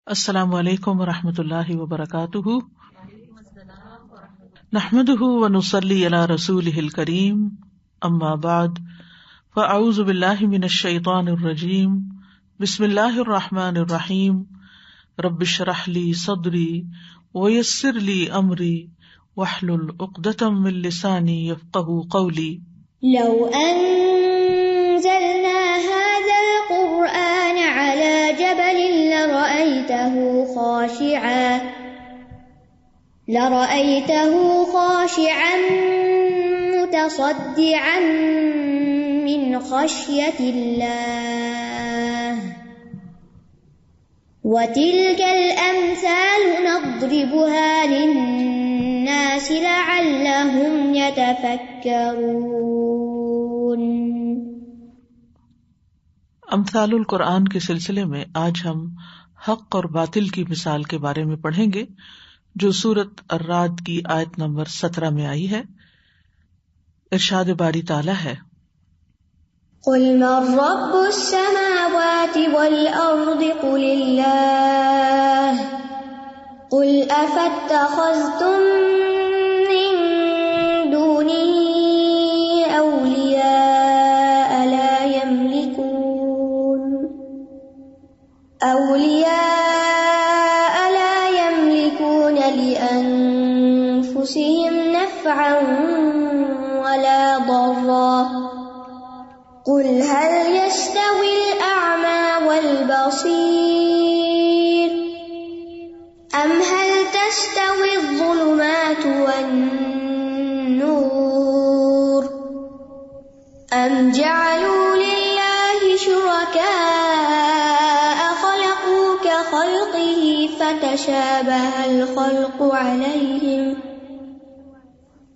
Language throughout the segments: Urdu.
السلام علیکم ورحمۃ اللہ وبرکاتہ، نحمده ونصلی علی رسولہ الکریم، اما بعد فاعوذ باللہ من الشیطان الرجیم، بسم اللہ الرحمن الرحیم، رب اشرح لی صدری ویسر لی امری واحلل عقدۃ من لسانی یفقهوا قولی۔ لو أنزلنا هذا القرآن على جبل لرأيته خاشعا متصدعا من خشية الله وتلك الأمثال نضربها للناس لعلهم يتفكرون۔ امثال القرآن کے سلسلے میں آج ہم حق اور باطل کی مثال کے بارے میں پڑھیں گے، جو سورۃ الرعد کی آیت نمبر 17 میں آئی ہے۔ ارشاد باری تعالیٰ ہے، قل من رب السماوات والأرض قل الله قل أفاتخذتم من دونه أولياء لا يملكون لأنفسهم نفعا ولا ضرا قل هل يستوي الأعمى والبصير أم هل تستوي الظلمات والنور أم جعلوا لله شركاء خلقوا كخلقه فتشابه الخلق عليهم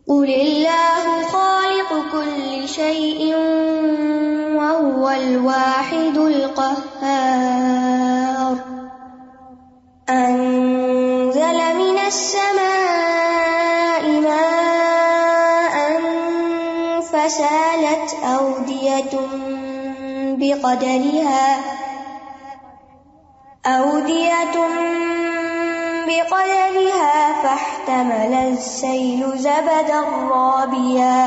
قل الله خالق كل شيء وهو الواحد القهار أنزل من السماء ماء فسالت أودية بقدرها فاحتمل السيل زبدا رابيا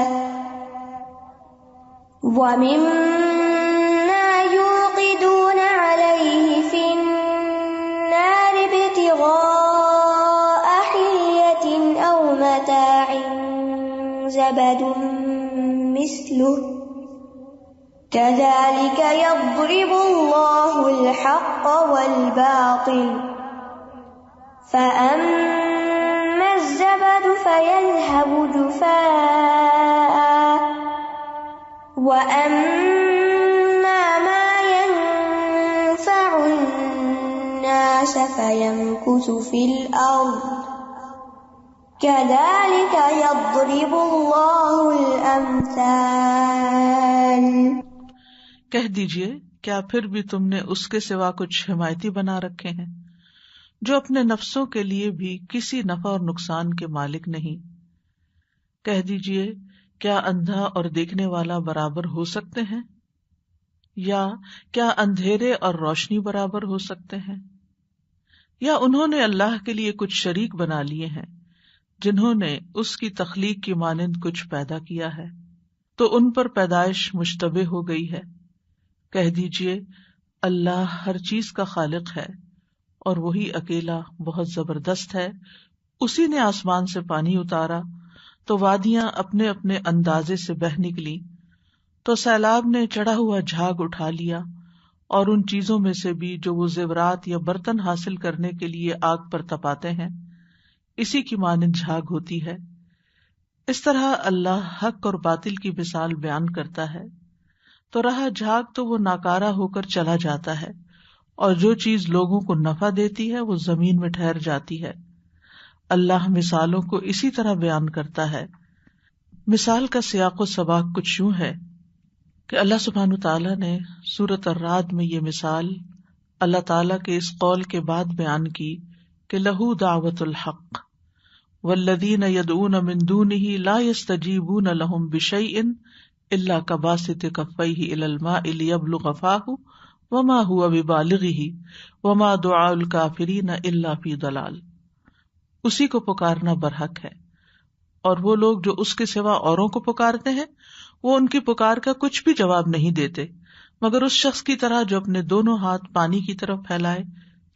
ومما يوقدون عليه في النار ابتغاء حلية أو متاع زبد مثله كذلك يضرب الله الحق والباطل فأما الزبد فيذهب جفاء وأما ما ينفع الناس فيمكث في الأرض كذلك يضرب الله الأمثال۔ کہہ دیجئے، کیا پھر بھی تم نے اس کے سوا کچھ حمایتی بنا رکھے ہیں جو اپنے نفسوں کے لیے بھی کسی نفع اور نقصان کے مالک نہیں؟ کہہ دیجئے، کیا اندھا اور دیکھنے والا برابر ہو سکتے ہیں؟ یا کیا اندھیرے اور روشنی برابر ہو سکتے ہیں؟ یا انہوں نے اللہ کے لیے کچھ شریک بنا لیے ہیں جنہوں نے اس کی تخلیق کی مانند کچھ پیدا کیا ہے، تو ان پر پیدائش مشتبہ ہو گئی ہے۔ کہہ دیجئے، اللہ ہر چیز کا خالق ہے اور وہی اکیلا بہت زبردست ہے۔ اسی نے آسمان سے پانی اتارا تو وادیاں اپنے اپنے اندازے سے بہہ نکلی، تو سیلاب نے چڑھا ہوا جھاگ اٹھا لیا، اور ان چیزوں میں سے بھی جو وہ زیورات یا برتن حاصل کرنے کے لیے آگ پر تپاتے ہیں، اسی کی مانند جھاگ ہوتی ہے۔ اس طرح اللہ حق اور باطل کی مثال بیان کرتا ہے، تو رہا جھاگ تو وہ ناکارہ ہو کر چلا جاتا ہے، اور جو چیز لوگوں کو نفع دیتی ہے وہ زمین میں ٹھہر جاتی ہے۔ اللہ مثالوں کو اسی طرح بیان کرتا ہے۔ مثال کا سیاق و سباق کچھ یوں ہے کہ اللہ سبحانہ تعالیٰ نے سورۃ الرعد میں یہ مثال اللہ تعالیٰ کے اس قول کے بعد بیان کی کہ لہو دعوت الحق والذین یدعون من دونہ لا یستجیبون لہم بشیء الا کباسط کفیہ الی الماء لیبلغ فاہ وما هو ببالغه وما دعاء الکافرین الا فی ضلال. اسی کو پکارنا برحق ہے، اور وہ لوگ جو اس کے سوا اوروں کو پکارتے ہیں وہ ان کی پکار کا کچھ بھی جواب نہیں دیتے مگر اس شخص کی طرح جو اپنے دونوں ہاتھ پانی کی طرف پھیلائے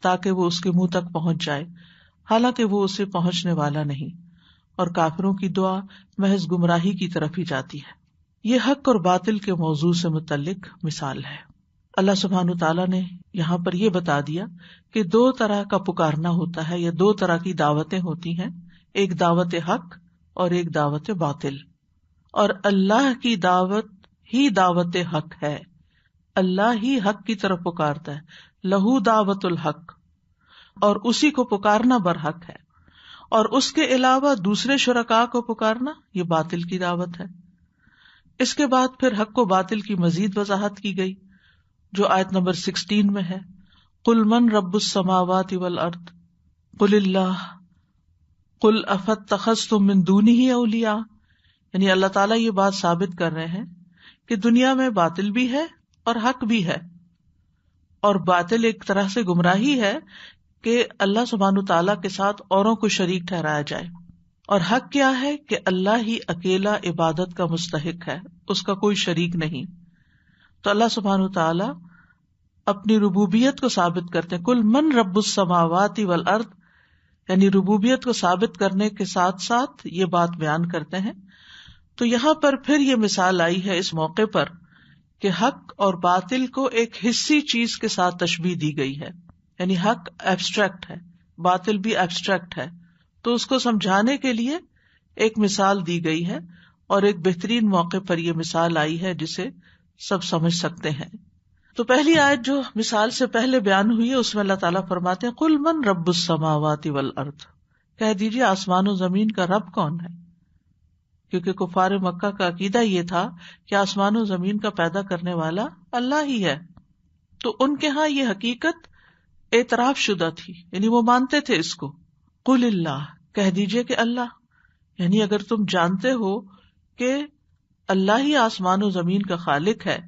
تاکہ وہ اس کے منہ تک پہنچ جائے، حالانکہ وہ اسے پہنچنے والا نہیں، اور کافروں کی دعا محض گمراہی کی طرف ہی جاتی ہے. یہ حق اور باطل کے موضوع سے متعلق مثال ہے. اللہ سبحانہ تعالیٰ نے یہاں پر یہ بتا دیا کہ دو طرح کا پکارنا ہوتا ہے یا دو طرح کی دعوتیں ہوتی ہیں، ایک دعوت حق اور ایک دعوت باطل. اور اللہ کی دعوت ہی دعوت حق ہے، اللہ ہی حق کی طرف پکارتا ہے، لہو دعوت الحق، اور اسی کو پکارنا برحق ہے. اور اس کے علاوہ دوسرے شرکاء کو پکارنا یہ باطل کی دعوت ہے. اس کے بعد پھر حق و باطل کی مزید وضاحت کی گئی جو آیت نمبر 16 میں ہے. قل من رب السماوات والارض قل اللہ قل افاتخذتم من دونہ اولیاء. یعنی اللہ تعالیٰ یہ بات ثابت کر رہے ہیں کہ دنیا میں باطل بھی ہے اور حق بھی ہے، اور باطل ایک طرح سے گمراہی ہے کہ اللہ سبحانہ تعالیٰ کے ساتھ اوروں کو شریک ٹھہرایا جائے، اور حق کیا ہے کہ اللہ ہی اکیلا عبادت کا مستحق ہے، اس کا کوئی شریک نہیں. تو اللہ سبحانہ تعالیٰ اپنی ربوبیت کو ثابت کرتے ہیں. کل من رب السماوات والارض، یعنی ربوبیت کو ثابت کرنے کے ساتھ ساتھ یہ بات بیان کرتے ہیں. تو یہاں پر پھر یہ مثال آئی ہے اس موقع پر کہ حق اور باطل کو ایک حصی چیز کے ساتھ تشبیہ دی گئی ہے. یعنی حق ایبسٹریکٹ ہے، باطل بھی ایبسٹریکٹ ہے، تو اس کو سمجھانے کے لیے ایک مثال دی گئی ہے، اور ایک بہترین موقع پر یہ مثال آئی ہے جسے سب سمجھ سکتے ہیں. تو پہلی آیت جو مثال سے پہلے بیان ہوئی ہے اس میں اللہ تعالیٰ فرماتے ہیں قل من رب السماوات والارض، کہہ دیجیے آسمان و زمین کا رب کون ہے. کیونکہ کفار مکہ کا عقیدہ یہ تھا کہ آسمان و زمین کا پیدا کرنے والا اللہ ہی ہے. تو ان کے ہاں یہ حقیقت اعتراف شدہ تھی، یعنی وہ مانتے تھے اس کو. قل اللہ، کہہ دیجیے کہ اللہ، یعنی اگر تم جانتے ہو کہ اللہ ہی آسمان و زمین کا خالق ہے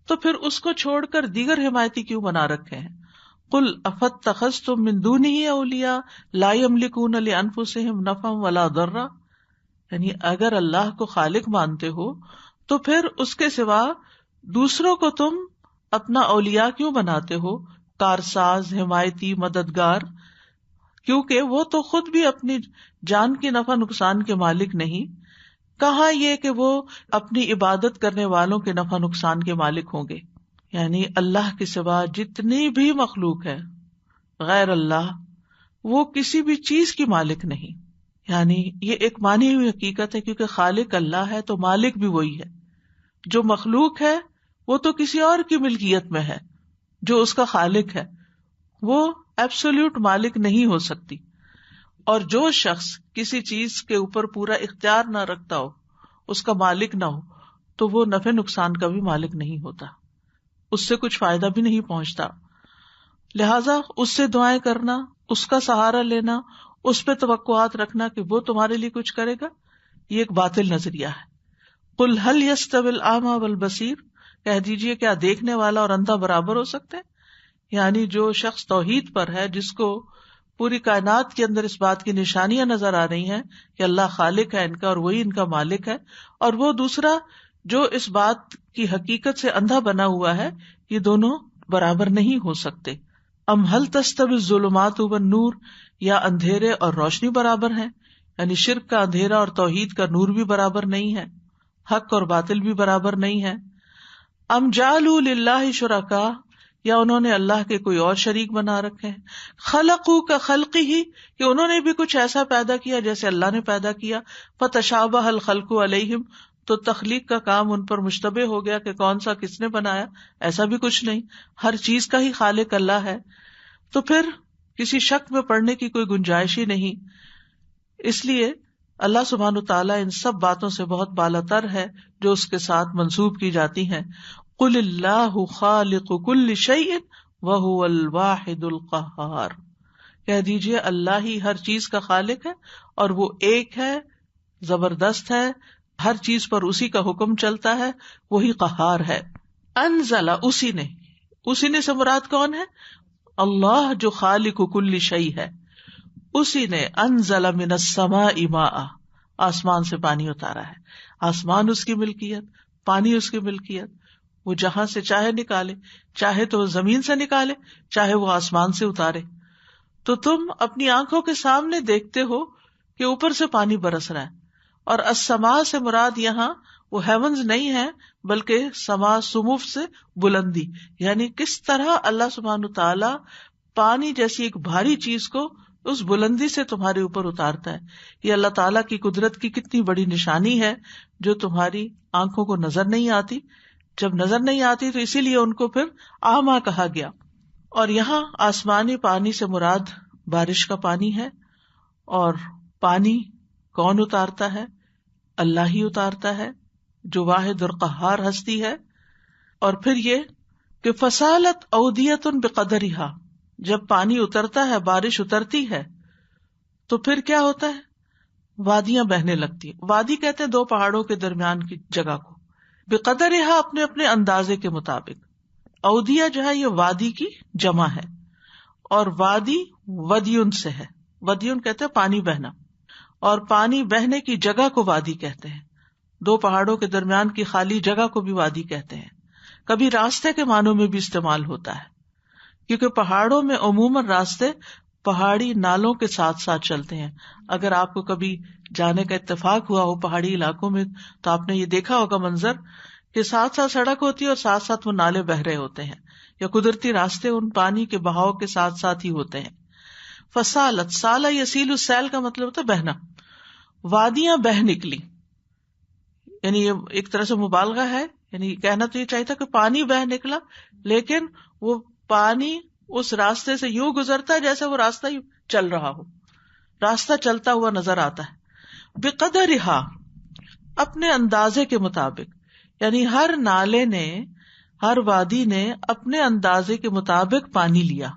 تو پھر اس کو چھوڑ کر دیگر حمایتی کیوں بنا رکھے ہیں. قل افاتخذتم من دونہ اولیاء لا یملکون لانفسہم نفعا ولا ضرا. یعنی اگر اللہ کو خالق مانتے ہو تو پھر اس کے سوا دوسروں کو تم اپنا اولیاء کیوں بناتے ہو، کارساز، حمایتی، مددگار، کیونکہ وہ تو خود بھی اپنی جان کی نفع نقصان کے مالک نہیں. کہاں یہ کہ وہ اپنی عبادت کرنے والوں کے نفع نقصان کے مالک ہوں گے. یعنی اللہ کے سوا جتنی بھی مخلوق ہے غیر اللہ، وہ کسی بھی چیز کی مالک نہیں. یعنی یہ ایک مانی ہوئی حقیقت ہے، کیونکہ خالق اللہ ہے تو مالک بھی وہی ہے. جو مخلوق ہے وہ تو کسی اور کی ملکیت میں ہے، جو اس کا خالق ہے وہ ایبسولوٹ مالک نہیں ہو سکتی. اور جو شخص کسی چیز کے اوپر پورا اختیار نہ رکھتا ہو، اس کا مالک نہ ہو، تو وہ نفع نقصان کا بھی مالک نہیں ہوتا، اس سے کچھ فائدہ بھی نہیں پہنچتا. لہذا اس سے دعائیں کرنا، اس کا سہارا لینا، اس پہ توقعات رکھنا کہ وہ تمہارے لیے کچھ کرے گا، یہ ایک باطل نظریہ ہے. قل هل يستوي الأعمى والبصير، کہہ دیجیے کیا دیکھنے والا اور اندھا برابر ہو سکتے ہیں. یعنی جو شخص توحید پر ہے، جس کو پوری کائنات کے اندر اس بات کی نشانیاں نظر آ رہی ہیں کہ اللہ خالق ہے ان کا اور وہی ان کا مالک ہے، اور وہ دوسرا جو اس بات کی حقیقت سے اندھا بنا ہوا ہے، یہ دونوں برابر نہیں ہو سکتے. ام هل تستوی الظلمات والنور، یا اندھیرے اور روشنی برابر ہیں، یعنی شرک کا اندھیرا اور توحید کا نور بھی برابر نہیں ہے، حق اور باطل بھی برابر نہیں ہے. ام جعلوا للہ شرکاء، یا انہوں نے اللہ کے کوئی اور شریک بنا رکھے ہیں. خلقوا کخلقہ، کہ انہوں نے بھی کچھ ایسا پیدا کیا جیسے اللہ نے پیدا کیا. فتشابہ الخلق علیہم، تو تخلیق کا کام ان پر مشتبہ ہو گیا کہ کون سا کس نے بنایا. ایسا بھی کچھ نہیں، ہر چیز کا ہی خالق اللہ ہے. تو پھر کسی شک میں پڑنے کی کوئی گنجائش ہی نہیں. اس لیے اللہ سبحانہ تعالیٰ ان سب باتوں سے بہت بالا تر ہے جو اس کے ساتھ منسوب کی جاتی ہیں. قل اللہ خالق کل شیء وہو الواحد القہار، کہہ دیجیے اللہ ہی ہر چیز کا خالق ہے اور وہ ایک ہے، زبردست ہے، ہر چیز پر اسی کا حکم چلتا ہے، وہی قہار ہے. انزل، اسی نے، اسی نے سے مراد کون ہے؟ اللہ جو خالق کل شیء ہے، اسی نے انزل من السماء ماء، آسمان سے پانی اتارا ہے. آسمان اس کی ملکیت، پانی اس کی ملکیت. وہ جہاں سے چاہے نکالے، چاہے تو زمین سے نکالے، چاہے وہ آسمان سے اتارے. تو تم اپنی آنکھوں کے سامنے دیکھتے ہو کہ اوپر سے پانی برس رہا ہے. اور السماء سے مراد یہاں وہ ہیونز نہیں ہے، بلکہ سما سموف سے بلندی، یعنی کس طرح اللہ سبحانہ تعالی پانی جیسی ایک بھاری چیز کو اس بلندی سے تمہارے اوپر اتارتا ہے. یہ اللہ تعالیٰ کی قدرت کی کتنی بڑی نشانی ہے جو تمہاری آنکھوں کو نظر نہیں آتی. جب نظر نہیں آتی تو اسی لیے ان کو پھر اعمیٰ کہا گیا. اور یہاں آسمانی پانی سے مراد بارش کا پانی ہے. اور پانی کون اتارتا ہے؟ اللہ ہی اتارتا ہے جو واحد اور قہار ہستی ہے. اور پھر یہ کہ فصالت اودیۃ بقدرہا، جب پانی اترتا ہے، بارش اترتی ہے تو پھر کیا ہوتا ہے؟ وادیاں بہنے لگتی ہیں. وادی کہتے ہیں دو پہاڑوں کے درمیان کی جگہ کو. بقدرہا اپنے اپنے اندازے کے مطابق. اودیہ جو ہے یہ وادی کی جمع ہے، اور وادی ودیون سے ہے. ودیون کہتے ہیں پانی بہنا، اور پانی بہنے کی جگہ کو وادی کہتے ہیں. دو پہاڑوں کے درمیان کی خالی جگہ کو بھی وادی کہتے ہیں. کبھی راستے کے معنوں میں بھی استعمال ہوتا ہے، کیونکہ پہاڑوں میں عموماً راستے پہاڑی نالوں کے ساتھ ساتھ چلتے ہیں. اگر آپ کو کبھی جانے کا اتفاق ہوا ہو پہاڑی علاقوں میں تو آپ نے یہ دیکھا ہوگا منظر کہ ساتھ ساتھ سڑک ہوتی ہے اور ساتھ ساتھ وہ نالے بہ رہے ہوتے ہیں، یا قدرتی راستے ان پانی کے بہاؤ کے ساتھ ساتھ ہی ہوتے ہیں. فصالت، سالہ یسیل السیل کا مطلب ہوتا ہے بہنا. وادیاں بہ نکلی، یعنی یہ ایک طرح سے مبالغہ ہے. یعنی کہنا تو یہ چاہیے تھا کہ پانی بہ نکلا، لیکن وہ پانی اس راستے سے یوں گزرتا ہے جیسے وہ راستہ ہی چل رہا ہو، راستہ چلتا ہوا نظر آتا ہے. بقدرہا، اپنے اندازے کے مطابق. یعنی ہر نالے نے، ہر وادی نے اپنے اندازے کے مطابق پانی لیا.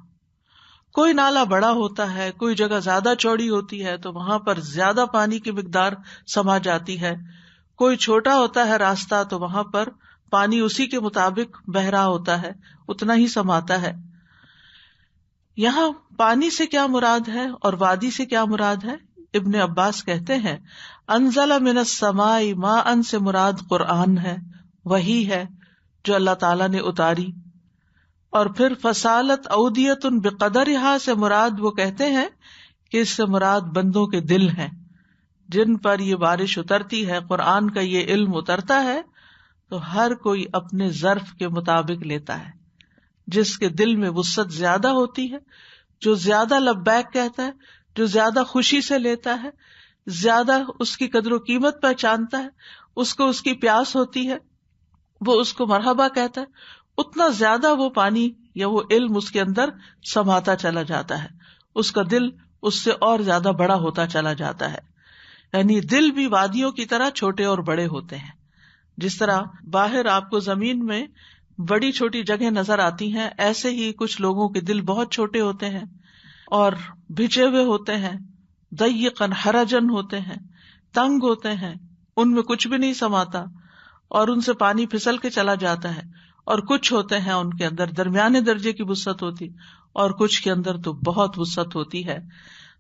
کوئی نالا بڑا ہوتا ہے، کوئی جگہ زیادہ چوڑی ہوتی ہے تو وہاں پر زیادہ پانی کی مقدار سما جاتی ہے. کوئی چھوٹا ہوتا ہے راستہ تو وہاں پر پانی اسی کے مطابق بہ رہا ہوتا ہے، اتنا ہی سماتا ہے. یہاں پانی سے کیا مراد ہے اور وادی سے کیا مراد ہے؟ ابن عباس کہتے ہیں انزل من السماء ماء سے مراد قرآن ہے، وحی ہے جو اللہ تعالیٰ نے اتاری. اور پھر فصالت اودیۃ بقدرہا سے مراد وہ کہتے ہیں کہ اس سے مراد بندوں کے دل ہیں جن پر یہ بارش اترتی ہے، قرآن کا یہ علم اترتا ہے تو ہر کوئی اپنے ظرف کے مطابق لیتا ہے. جس کے دل میں وسعت زیادہ ہوتی ہے، جو زیادہ لبیک کہتا ہے، جو زیادہ خوشی سے لیتا ہے، زیادہ اس کی قدر و قیمت پہچانتا ہے، اس کو اس کی پیاس ہوتی ہے، وہ اس کو مرحبا کہتا ہے، اتنا زیادہ وہ پانی یا وہ علم اس کے اندر سماتا چلا جاتا ہے، اس کا دل اس سے اور زیادہ بڑا ہوتا چلا جاتا ہے. یعنی دل بھی وادیوں کی طرح چھوٹے اور بڑے ہوتے ہیں. جس طرح باہر آپ کو زمین میں بڑی چھوٹی جگہ نظر آتی ہیں، ایسے ہی کچھ لوگوں کے دل بہت چھوٹے ہوتے ہیں اور بھجے ہوئے ہوتے ہیں، ضیقاً حرجن ہوتے ہیں، تنگ ہوتے ہیں، ان میں کچھ بھی نہیں سماتا اور ان سے پانی پھسل کے چلا جاتا ہے. اور کچھ ہوتے ہیں ان کے اندر درمیانے درجے کی وسعت ہوتی اور کچھ کے اندر تو بہت وسعت ہوتی ہے.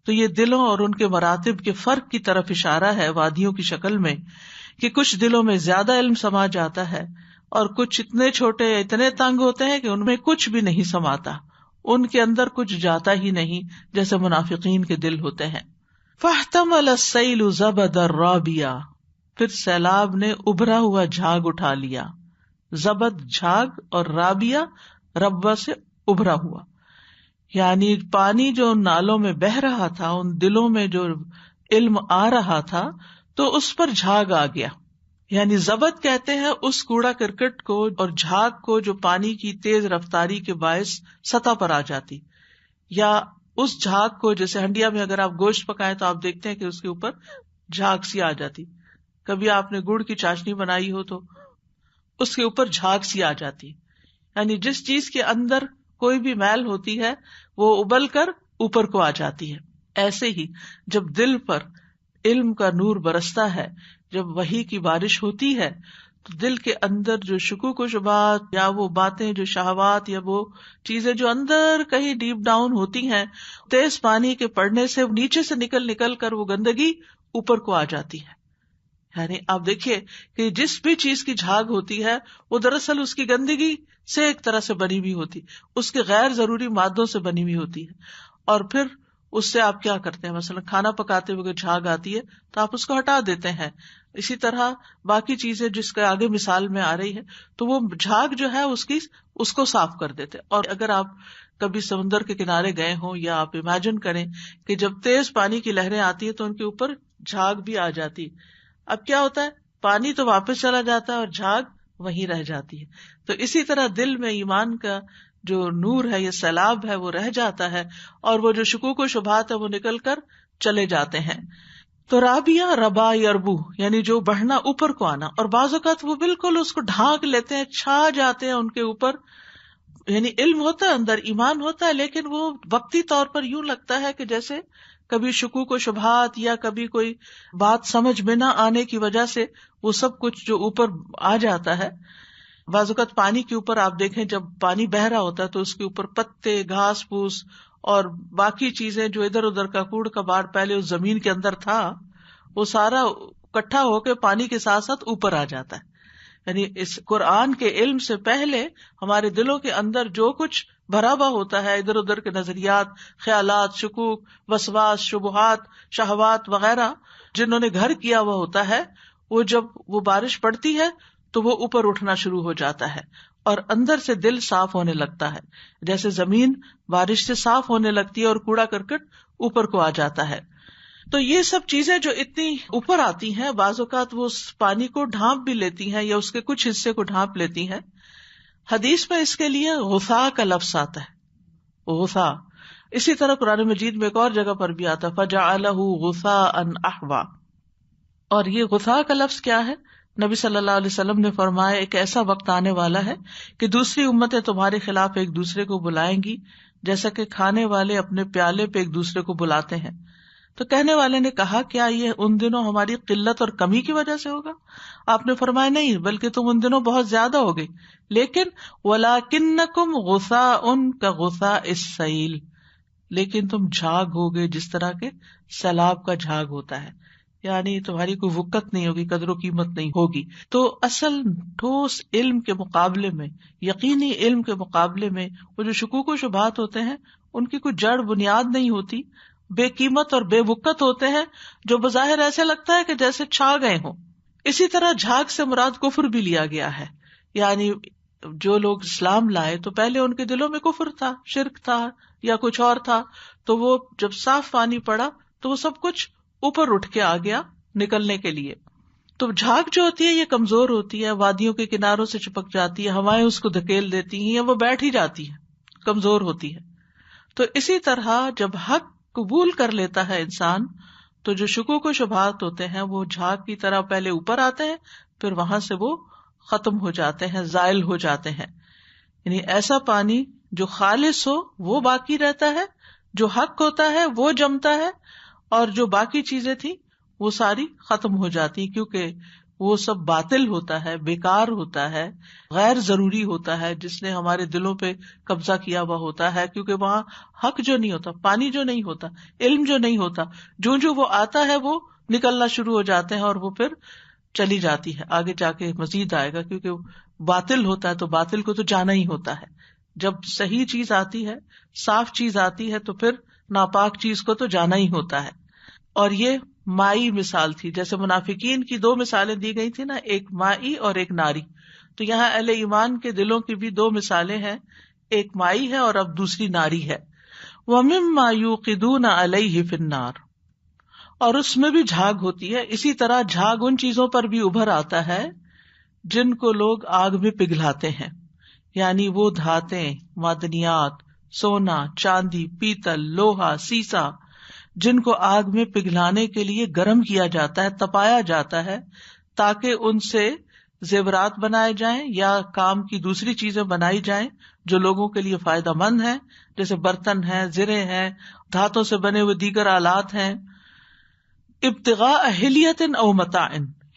تو یہ دلوں اور ان کے مراتب کے فرق کی طرف اشارہ ہے وادیوں کی شکل میں، کہ کچھ دلوں میں زیادہ علم سما جاتا ہے اور کچھ اتنے چھوٹے اتنے تنگ ہوتے ہیں کہ ان میں کچھ بھی نہیں سماتا، ان کے اندر کچھ جاتا ہی نہیں، جیسے منافقین کے دل ہوتے ہیں. فاحتمل السیل زبدا رابیا، پھر سیلاب نے ابھرا ہوا جھاگ اٹھا لیا. زبد جھاگ اور رابیا ربا سے ابھرا ہوا، یعنی پانی جو ان نالوں میں بہ رہا تھا، ان دلوں میں جو علم آ رہا تھا تو اس پر جھاگ آ گیا. یعنی زبد کہتے ہیں اس کوڑا کرکٹ کو اور جھاگ کو جو پانی کی تیز رفتاری کے باعث سطح پر آ جاتی، یا اس جھاگ کو جیسے ہنڈیا میں اگر آپ گوشت پکائیں تو آپ دیکھتے ہیں کہ اس کے اوپر جھاگ سی آ جاتی. کبھی آپ نے گڑ کی چاشنی بنائی ہو تو اس کے اوپر جھاگ سی آ جاتی. یعنی جس چیز کے اندر کوئی بھی میل ہوتی ہے وہ ابل کر اوپر کو آ جاتی ہے. ایسے ہی جب دل پر علم کا نور برستا ہے، جب وحی کی بارش ہوتی ہے دل کے اندر جو شکوک و شبہات یا وہ باتیں جو شہوات یا وہ چیزیں جو اندر کہیں ڈیپ ڈاؤن ہوتی ہیں، تیز پانی کے پڑنے سے نیچے سے نکل کر وہ گندگی اوپر کو آ جاتی ہے. یعنی آپ دیکھیے کہ جس بھی چیز کی جھاگ ہوتی ہے وہ دراصل اس کی گندگی سے ایک طرح سے بنی ہوئی ہوتی، اس کے غیر ضروری مادوں سے بنی ہوئی ہوتی ہے. اور پھر اس سے آپ کیا کرتے ہیں؟ مثلا کھانا پکاتے ہوئے جھاگ آتی ہے تو آپ اس کو ہٹا دیتے ہیں. اسی طرح باقی چیزیں جس کے آگے مثال میں آ رہی ہے تو وہ جھاگ جو ہے اس کو صاف کر دیتے. اور اگر آپ کبھی سمندر کے کنارے گئے ہوں یا آپ امیجن کریں کہ جب تیز پانی کی لہریں آتی ہے تو ان کے اوپر جھاگ بھی آ جاتی ہے. اب کیا ہوتا ہے؟ پانی تو واپس چلا جاتا ہے اور جھاگ وہیں رہ جاتی ہے. تو اسی طرح دل میں ایمان کا جو نور ہے، یہ سیلاب ہے، وہ رہ جاتا ہے اور وہ جو شکوک و شبہات ہے وہ نکل کر چلے جاتے ہیں. تو رابیہ ربا یربو یعنی جو بڑھنا، اوپر کو آنا. اور بعض اوقات وہ بالکل اس کو ڈھانک لیتے ہیں، چھا جاتے ہیں ان کے اوپر. یعنی علم ہوتا ہے اندر، ایمان ہوتا ہے، لیکن وہ وقتی طور پر یوں لگتا ہے کہ جیسے کبھی شکوک و شبہات یا کبھی کوئی بات سمجھ میں نہ آنے کی وجہ سے وہ سب کچھ جو اوپر آ جاتا ہے. بعض اوقات پانی کے اوپر آپ دیکھیں جب پانی بہ رہا ہوتا ہے تو اس کے اوپر پتے، گھاس پھوس اور باقی چیزیں جو ادھر ادھر کا کوڑ کباڑ پہلے اس زمین کے اندر تھا وہ سارا اکٹھا ہو کے پانی کے ساتھ ساتھ اوپر آ جاتا ہے. یعنی اس قرآن کے علم سے پہلے ہمارے دلوں کے اندر جو کچھ بھرا ہوا ہوتا ہے، ادھر ادھر کے نظریات، خیالات، شکوک، وسواس، شبہات، شہوات وغیرہ جنہوں نے گھر کیا ہوا ہوتا ہے، وہ جب وہ بارش پڑتی ہے تو وہ اوپر اٹھنا شروع ہو جاتا ہے اور اندر سے دل صاف ہونے لگتا ہے. جیسے زمین بارش سے صاف ہونے لگتی ہے اور کوڑا کرکٹ اوپر کو آ جاتا ہے. تو یہ سب چیزیں جو اتنی اوپر آتی ہیں بعض اوقات وہ اس پانی کو ڈھانپ بھی لیتی ہیں یا اس کے کچھ حصے کو ڈھانپ لیتی ہیں. حدیث میں اس کے لیے غثا کا لفظ آتا ہے، غثا. اسی طرح قرآن مجید میں ایک اور جگہ پر بھی آتا ہے فَجَعَلَهُ غُثَاءً أَحْوَىٰ. اور یہ غثا کا لفظ کیا ہے؟ نبی صلی اللہ علیہ وسلم نے فرمایا ایک ایسا وقت آنے والا ہے کہ دوسری امتیں تمہارے خلاف ایک دوسرے کو بلائیں گی جیسا کہ کھانے والے اپنے پیالے پہ ایک دوسرے کو بلاتے ہیں. تو کہنے والے نے کہا کیا یہ ان دنوں ہماری قلت اور کمی کی وجہ سے ہوگا؟ آپ نے فرمایا نہیں، بلکہ تم ان دنوں بہت زیادہ ہو گئی، لیکن وَلَٰكِنَّكُمْ غُثَاءٌ كَغُثَاءِ السَّيْلِ، لیکن تم جھاگ ہوگے جس طرح کے سیلاب کا جھاگ ہوتا ہے. یعنی تمہاری کوئی وقت نہیں ہوگی، قدر و قیمت نہیں ہوگی. تو اصل ٹھوس علم کے مقابلے میں، یقینی علم کے مقابلے میں وہ جو شکوک و شبہات ہوتے ہیں ان کی کوئی جڑ بنیاد نہیں ہوتی، بے قیمت اور بے وقت ہوتے ہیں جو بظاہر ایسے لگتا ہے کہ جیسے چھا گئے ہوں. اسی طرح جھاگ سے مراد کفر بھی لیا گیا ہے. یعنی جو لوگ اسلام لائے تو پہلے ان کے دلوں میں کفر تھا، شرک تھا یا کچھ اور تھا، تو وہ جب صاف پانی پڑا تو وہ سب کچھ اوپر اٹھ کے آ گیا نکلنے کے لیے. تو جھاگ جو ہوتی ہے یہ کمزور ہوتی ہے، وادیوں کے کناروں سے چپک جاتی ہے، ہوائیں اس کو دھکیل دیتی ہیں یا وہ بیٹھ ہی جاتی ہے، کمزور ہوتی ہے. تو اسی طرح جب حق قبول کر لیتا ہے انسان تو جو شکوک و شبہات ہوتے ہیں وہ جھاگ کی طرح پہلے اوپر آتے ہیں، پھر وہاں سے وہ ختم ہو جاتے ہیں، زائل ہو جاتے ہیں. یعنی ایسا پانی جو خالص ہو وہ باقی رہتا ہے، جو حق ہوتا ہے وہ جمتا ہے، اور جو باقی چیزیں تھیں وہ ساری ختم ہو جاتی، کیونکہ وہ سب باطل ہوتا ہے، بیکار ہوتا ہے، غیر ضروری ہوتا ہے، جس نے ہمارے دلوں پہ قبضہ کیا ہوا ہوتا ہے. کیونکہ وہاں حق جو نہیں ہوتا، پانی جو نہیں ہوتا، علم جو نہیں ہوتا، جو وہ آتا ہے وہ نکلنا شروع ہو جاتے ہیں اور وہ پھر چلی جاتی ہے. آگے جا کے مزید آئے گا، کیونکہ باطل ہوتا ہے تو باطل کو تو جانا ہی ہوتا ہے. جب صحیح چیز آتی ہے، صاف چیز آتی ہے، تو پھر ناپاک چیز کو تو جانا ہی ہوتا ہے. اور یہ مائی مثال تھی، جیسے منافقین کی دو مثالیں دی گئی تھی نا، ایک مائی اور ایک ناری. تو یہاں اہل ایمان کے دلوں کی بھی دو مثالیں ہیں، ایک مائی ہے اور اب دوسری ناری ہے. وَمِمَّا يُوقِدُونَ عَلَيْهِ فِي النَّارِ، اور اس میں بھی جھاگ ہوتی ہے. اسی طرح جھاگ ان چیزوں پر بھی ابھر آتا ہے جن کو لوگ آگ میں پگھلاتے ہیں. یعنی وہ دھاتیں، معدنیات، سونا، چاندی، پیتل، لوہا، سیسا، جن کو آگ میں پگھلانے کے لیے گرم کیا جاتا ہے، تپایا جاتا ہے تاکہ ان سے زیورات بنائے جائیں یا کام کی دوسری چیزیں بنائی جائیں جو لوگوں کے لیے فائدہ مند ہیں، جیسے برتن ہیں، زرے ہیں، دھاتوں سے بنے ہوئے دیگر آلات ہیں. ابتغاء حلیۃ او متاع،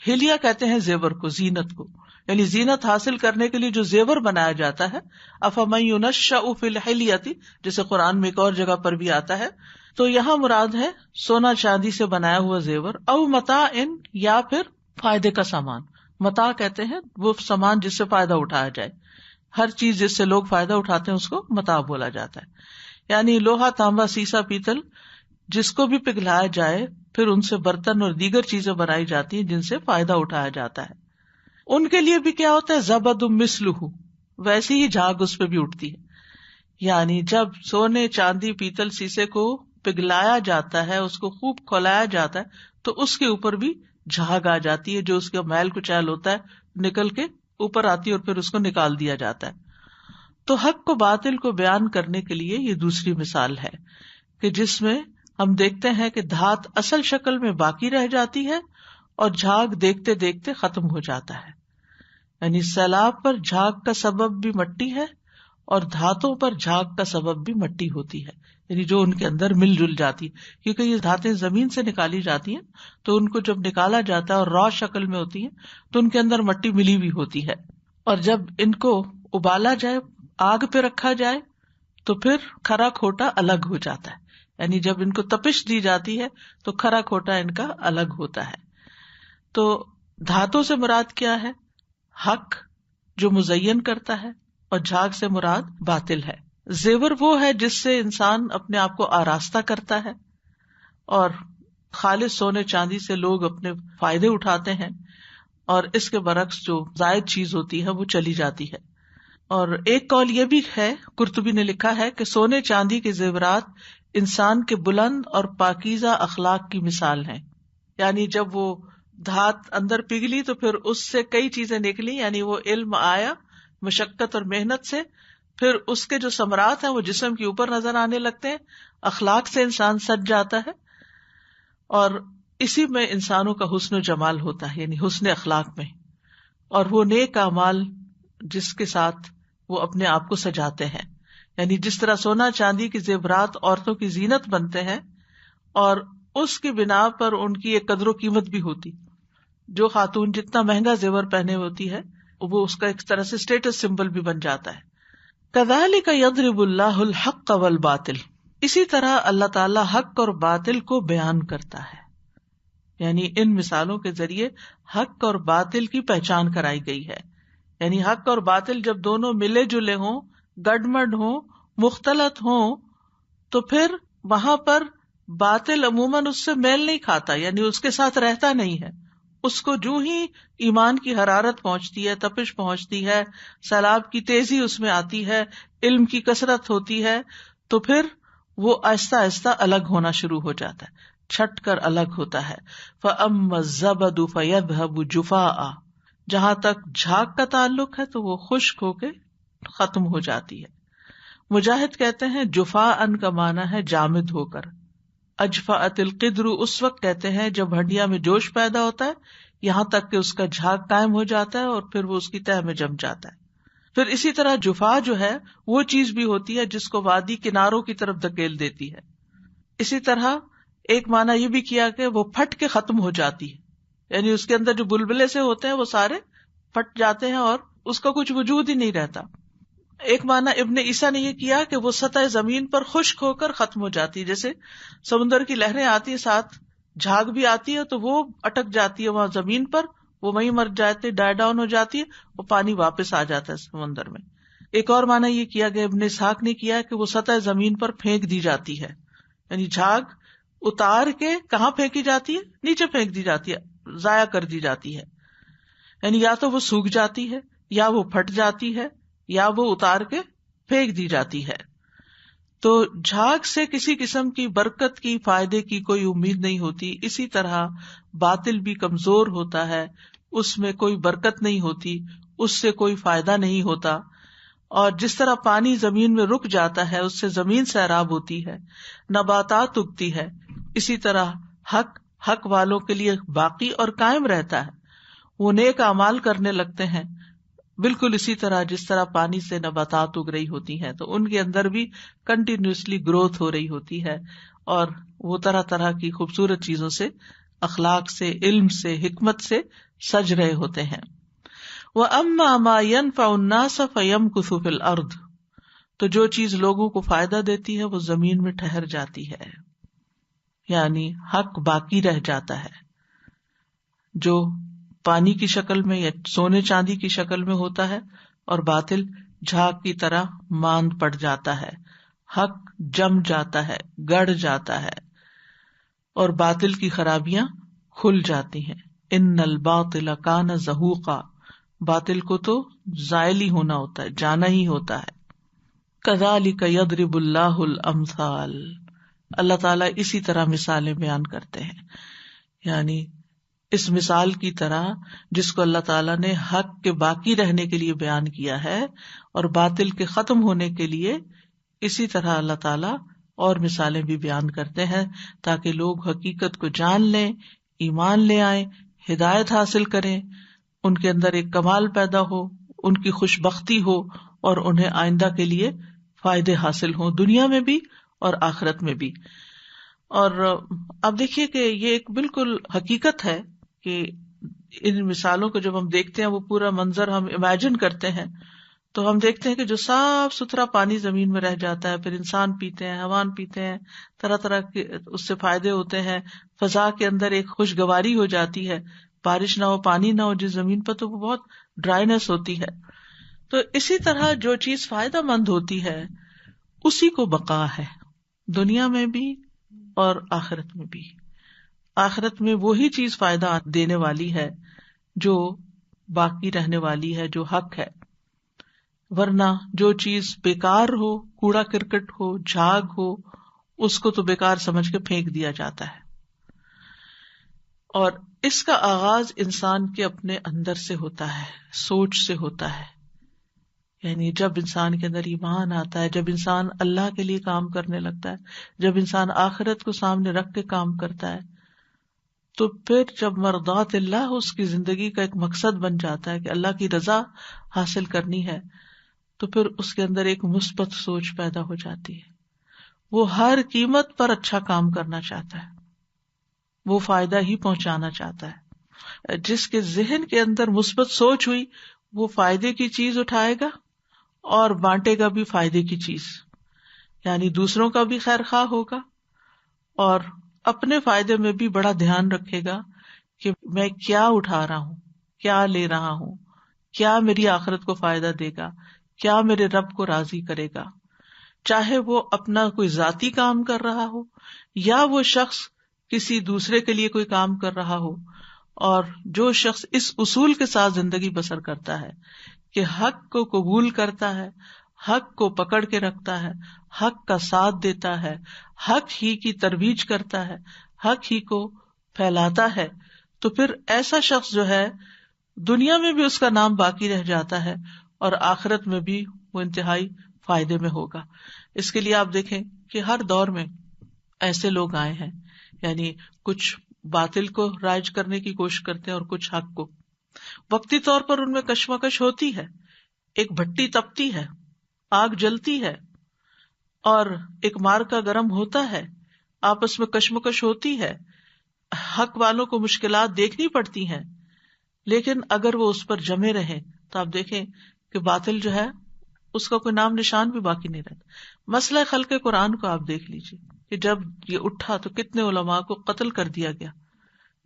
حلیہ کہتے ہیں زیور کو، زینت کو. یعنی زینت حاصل کرنے کے لیے جو زیور بنایا جاتا ہے، افمن ینشأ فی الحلیۃ، جیسے قرآن میں ایک اور جگہ پر بھی آتا ہے، تو یہاں مراد ہے سونا چاندی سے بنایا ہوا زیور، او متاع، یا پھر فائدے کا سامان. متاع کہتے ہیں وہ سامان جس سے فائدہ اٹھایا جائے، ہر چیز جس سے لوگ فائدہ اٹھاتے ہیں اس کو متاع بولا جاتا ہے. یعنی لوہا، تانبا، سیسا، پیتل جس کو بھی پگھلایا جائے پھر ان سے برتن اور دیگر چیزیں بنائی جاتی ہیں جن سے فائدہ اٹھایا جاتا ہے. ان کے لیے بھی کیا ہوتا ہے، زبد مثلہ، ویسی ہی جھاگ اس پہ بھی اٹھتی ہے. یعنی جب سونے، چاندی، پیتل، سیسے کو پگھلایا جاتا ہے، اس کو خوب کھولایا جاتا ہے، تو اس کے اوپر بھی جھاگ آ جاتی ہے، جو اس کا میل کچیل ہوتا ہے نکل کے اوپر آتی ہے اور پھر اس کو نکال دیا جاتا ہے. تو حق کو باطل کو بیان کرنے کے لیے یہ دوسری مثال ہے کہ جس میں ہم دیکھتے ہیں کہ دھات اصل شکل میں باقی رہ جاتی ہے اور جھاگ دیکھتے دیکھتے ختم ہو جاتا ہے. یعنی سیلاب پر جھاگ کا سبب بھی مٹی ہے اور دھاتوں پر جھاگ کا سبب بھی مٹی ہوتی ہے، یعنی جو ان کے اندر مل جل جاتی ہے. کیونکہ یہ دھاتیں زمین سے نکالی جاتی ہیں تو ان کو جب نکالا جاتا ہے اور را شکل میں ہوتی ہیں تو ان کے اندر مٹی ملی ہوئی ہوتی ہے، اور جب ان کو ابالا جائے، آگ پہ رکھا جائے تو پھر کھرا کھوٹا الگ ہو جاتا ہے. یعنی جب ان کو تپش دی جاتی ہے تو کھرا کھوٹا ان کا الگ ہوتا ہے. تو دھاتوں سے مراد کیا ہے؟ حق جو مزین کرتا ہے، اور جھاگ سے مراد باطل ہے. زیور وہ ہے جس سے انسان اپنے آپ کو آراستہ کرتا ہے، اور خالص سونے چاندی سے لوگ اپنے فائدے اٹھاتے ہیں، اور اس کے برعکس جو زائد چیز ہوتی ہے وہ چلی جاتی ہے. اور ایک قول یہ بھی ہے، قرطبی نے لکھا ہے کہ سونے چاندی کے زیورات انسان کے بلند اور پاکیزہ اخلاق کی مثال ہیں. یعنی جب وہ دھات اندر پگھلی تو پھر اس سے کئی چیزیں نکلی، یعنی وہ علم آیا مشقت اور محنت سے، پھر اس کے جو ثمرات ہیں وہ جسم کے اوپر نظر آنے لگتے ہیں، اخلاق سے انسان سج جاتا ہے، اور اسی میں انسانوں کا حسن و جمال ہوتا ہے، یعنی حسن اخلاق میں، اور وہ نیک اعمال جس کے ساتھ وہ اپنے آپ کو سجاتے ہیں. یعنی جس طرح سونا چاندی کے زیورات عورتوں کی زینت بنتے ہیں اور اس کی بنا پر ان کی ایک قدر و قیمت بھی ہوتی. جو خاتون جتنا مہنگا زیور پہنے ہوتی ہے وہ اس کا ایک طرح سے اسٹیٹس سمبل بھی بن جاتا ہے. کذالک یضرب اللہ الحق والباطل، اسی طرح اللہ تعالیٰ حق اور باطل کو بیان کرتا ہے. یعنی ان مثالوں کے ذریعے حق اور باطل کی پہچان کرائی گئی ہے. یعنی حق اور باطل جب دونوں ملے جلے ہوں، گڈمڈ ہوں، مختلط ہوں، تو پھر وہاں پر باطل عموماً اس سے میل نہیں کھاتا، یعنی اس کے ساتھ رہتا نہیں ہے. اس کو جو ہی ایمان کی حرارت پہنچتی ہے، تپش پہنچتی ہے، سیلاب کی تیزی اس میں آتی ہے، علم کی کثرت ہوتی ہے، تو پھر وہ آہستہ آہستہ الگ ہونا شروع ہو جاتا ہے، چھٹ کر الگ ہوتا ہے. فَأَمَّا الزَّبَدُ فَيَذْهَبُ جُفَاءً، جہاں تک جھاگ کا تعلق ہے تو وہ خشک ہو کے ختم ہو جاتی ہے. مجاہد کہتے ہیں جفاءً کا معنی ہے جامد ہو کر. اجفأت القدر اس وقت کہتے ہیں جب ہڈیاں میں جوش پیدا ہوتا ہے، یہاں تک کہ اس کا جھاگ قائم ہو جاتا ہے اور پھر وہ اس کی تہ میں جم جاتا ہے. پھر اسی طرح جفا جو ہے وہ چیز بھی ہوتی ہے جس کو وادی کناروں کی طرف دھکیل دیتی ہے. اسی طرح ایک معنی یہ بھی کیا کہ وہ پھٹ کے ختم ہو جاتی ہے، یعنی اس کے اندر جو بلبلے سے ہوتے ہیں وہ سارے پھٹ جاتے ہیں اور اس کا کچھ وجود ہی نہیں رہتا. ایک معنی ابن عیسیٰ نے یہ کیا کہ وہ سطح زمین پر خشک ہو کر ختم ہو جاتی ہے، جیسے سمندر کی لہریں آتی ہیں ساتھ جھاگ بھی آتی ہے تو وہ اٹک جاتی ہے وہاں زمین پر، وہ وہیں مر جاتے، ڈائی ڈاؤن ہو جاتی ہے، وہ پانی واپس آ جاتا ہے سمندر میں. ایک اور معنی یہ کیا کہ ابن اسحاق نے کیا کہ وہ سطح زمین پر پھینک دی جاتی ہے، یعنی جھاگ اتار کے کہاں پھینکی جاتی ہے؟ نیچے پھینک دی جاتی ہے، ضائع کر دی جاتی ہے. یعنی یا تو وہ سوکھ جاتی ہے، یا وہ پھٹ جاتی ہے، یا وہ اتار کے پھینک دی جاتی ہے. تو جھاگ سے کسی قسم کی برکت کی، فائدے کی کوئی امید نہیں ہوتی. اسی طرح باطل بھی کمزور ہوتا ہے، اس میں کوئی برکت نہیں ہوتی، اس سے کوئی فائدہ نہیں ہوتا. اور جس طرح پانی زمین میں رک جاتا ہے اس سے زمین سیراب ہوتی ہے، نباتات اگتی ہے، اسی طرح حق والوں کے لیے باقی اور قائم رہتا ہے. وہ نیک اعمال کرنے لگتے ہیں، بالکل اسی طرح جس طرح پانی سے نباتات اگ رہی ہوتی ہیں تو ان کے اندر بھی کنٹینیوسلی گروتھ ہو رہی ہوتی ہے، اور وہ طرح طرح کی خوبصورت چیزوں سے، اخلاق سے، علم سے، حکمت سے سج رہے ہوتے ہیں. وَأَمَّا مَا يَنْفَعُ النَّاسَ فَيَمْكُثُ فِي الْأَرْضِ، تو جو چیز لوگوں کو فائدہ دیتی ہے وہ زمین میں ٹھہر جاتی ہے، یعنی حق باقی رہ جاتا ہے، جو پانی کی شکل میں یا سونے چاندی کی شکل میں ہوتا ہے، اور باطل جھاگ کی طرح ماند پڑ جاتا ہے، حق جم جاتا ہے، گڑ جاتا ہے، اور باطل کی خرابیاں کھل جاتی ہیں۔ ان الباطل کان زہوقا، باطل کو تو زائل ہی ہونا ہوتا ہے، جانا ہی ہوتا ہے۔ کذالک یضرب اللہ الامثال، اللہ تعالیٰ اسی طرح مثالیں بیان کرتے ہیں، یعنی اس مثال کی طرح جس کو اللہ تعالیٰ نے حق کے باقی رہنے کے لیے بیان کیا ہے اور باطل کے ختم ہونے کے لیے، اسی طرح اللہ تعالیٰ اور مثالیں بھی بیان کرتے ہیں تاکہ لوگ حقیقت کو جان لیں، ایمان لے آئیں، ہدایت حاصل کریں، ان کے اندر ایک کمال پیدا ہو، ان کی خوش بختی ہو، اور انہیں آئندہ کے لیے فائدے حاصل ہوں، دنیا میں بھی اور آخرت میں بھی۔ اور اب دیکھیے کہ یہ ایک بالکل حقیقت ہے کہ ان مثالوں کو جب ہم دیکھتے ہیں، وہ پورا منظر ہم امیجن کرتے ہیں، تو ہم دیکھتے ہیں کہ جو صاف ستھرا پانی زمین میں رہ جاتا ہے، پھر انسان پیتے ہیں، حیوان پیتے ہیں، طرح طرح کے اس سے فائدے ہوتے ہیں، فضا کے اندر ایک خوشگواری ہو جاتی ہے، بارش نہ ہو، پانی نہ ہو جس زمین پر، تو وہ بہت ڈرائینس ہوتی ہے۔ تو اسی طرح جو چیز فائدہ مند ہوتی ہے اسی کو بقا ہے، دنیا میں بھی اور آخرت میں بھی۔ آخرت میں وہی چیز فائدہ دینے والی ہے جو باقی رہنے والی ہے، جو حق ہے، ورنہ جو چیز بیکار ہو، کوڑا کرکٹ ہو، جھاگ ہو، اس کو تو بیکار سمجھ کے پھینک دیا جاتا ہے۔ اور اس کا آغاز انسان کے اپنے اندر سے ہوتا ہے، سوچ سے ہوتا ہے، یعنی جب انسان کے اندر ایمان آتا ہے، جب انسان اللہ کے لیے کام کرنے لگتا ہے، جب انسان آخرت کو سامنے رکھ کے کام کرتا ہے، تو پھر جب مرضات اللہ اس کی زندگی کا ایک مقصد بن جاتا ہے کہ اللہ کی رضا حاصل کرنی ہے، تو پھر اس کے اندر ایک مثبت سوچ پیدا ہو جاتی ہے، وہ ہر قیمت پر اچھا کام کرنا چاہتا ہے، وہ فائدہ ہی پہنچانا چاہتا ہے۔ جس کے ذہن کے اندر مثبت سوچ ہوئی، وہ فائدے کی چیز اٹھائے گا اور بانٹے گا بھی فائدے کی چیز، یعنی دوسروں کا بھی خیر خواہ ہوگا اور اپنے فائدے میں بھی بڑا دھیان رکھے گا کہ میں کیا اٹھا رہا ہوں، کیا لے رہا ہوں، کیا میری آخرت کو فائدہ دے گا، کیا میرے رب کو راضی کرے گا، چاہے وہ اپنا کوئی ذاتی کام کر رہا ہو یا وہ شخص کسی دوسرے کے لیے کوئی کام کر رہا ہو۔ اور جو شخص اس اصول کے ساتھ زندگی بسر کرتا ہے کہ حق کو قبول کرتا ہے، حق کو پکڑ کے رکھتا ہے، حق کا ساتھ دیتا ہے، حق ہی کی ترویج کرتا ہے، حق ہی کو پھیلاتا ہے، تو پھر ایسا شخص جو ہے دنیا میں بھی اس کا نام باقی رہ جاتا ہے اور آخرت میں بھی وہ انتہائی فائدے میں ہوگا۔ اس کے لیے آپ دیکھیں کہ ہر دور میں ایسے لوگ آئے ہیں، یعنی کچھ باطل کو رائج کرنے کی کوشش کرتے ہیں اور کچھ حق کو۔ وقتی طور پر ان میں کشمکش ہوتی ہے، ایک بھٹی تپتی ہے، آگ جلتی ہے اور ایک مار کا گرم ہوتا ہے، آپس میں کشمکش ہوتی ہے، حق والوں کو مشکلات دیکھنی پڑتی ہیں، لیکن اگر وہ اس پر جمے رہیں تو آپ دیکھیں کہ باطل جو ہے اس کا کوئی نام نشان بھی باقی نہیں رہتا۔ مسئلہ خلق قرآن کو آپ دیکھ لیجیے کہ جب یہ اٹھا تو کتنے علماء کو قتل کر دیا گیا،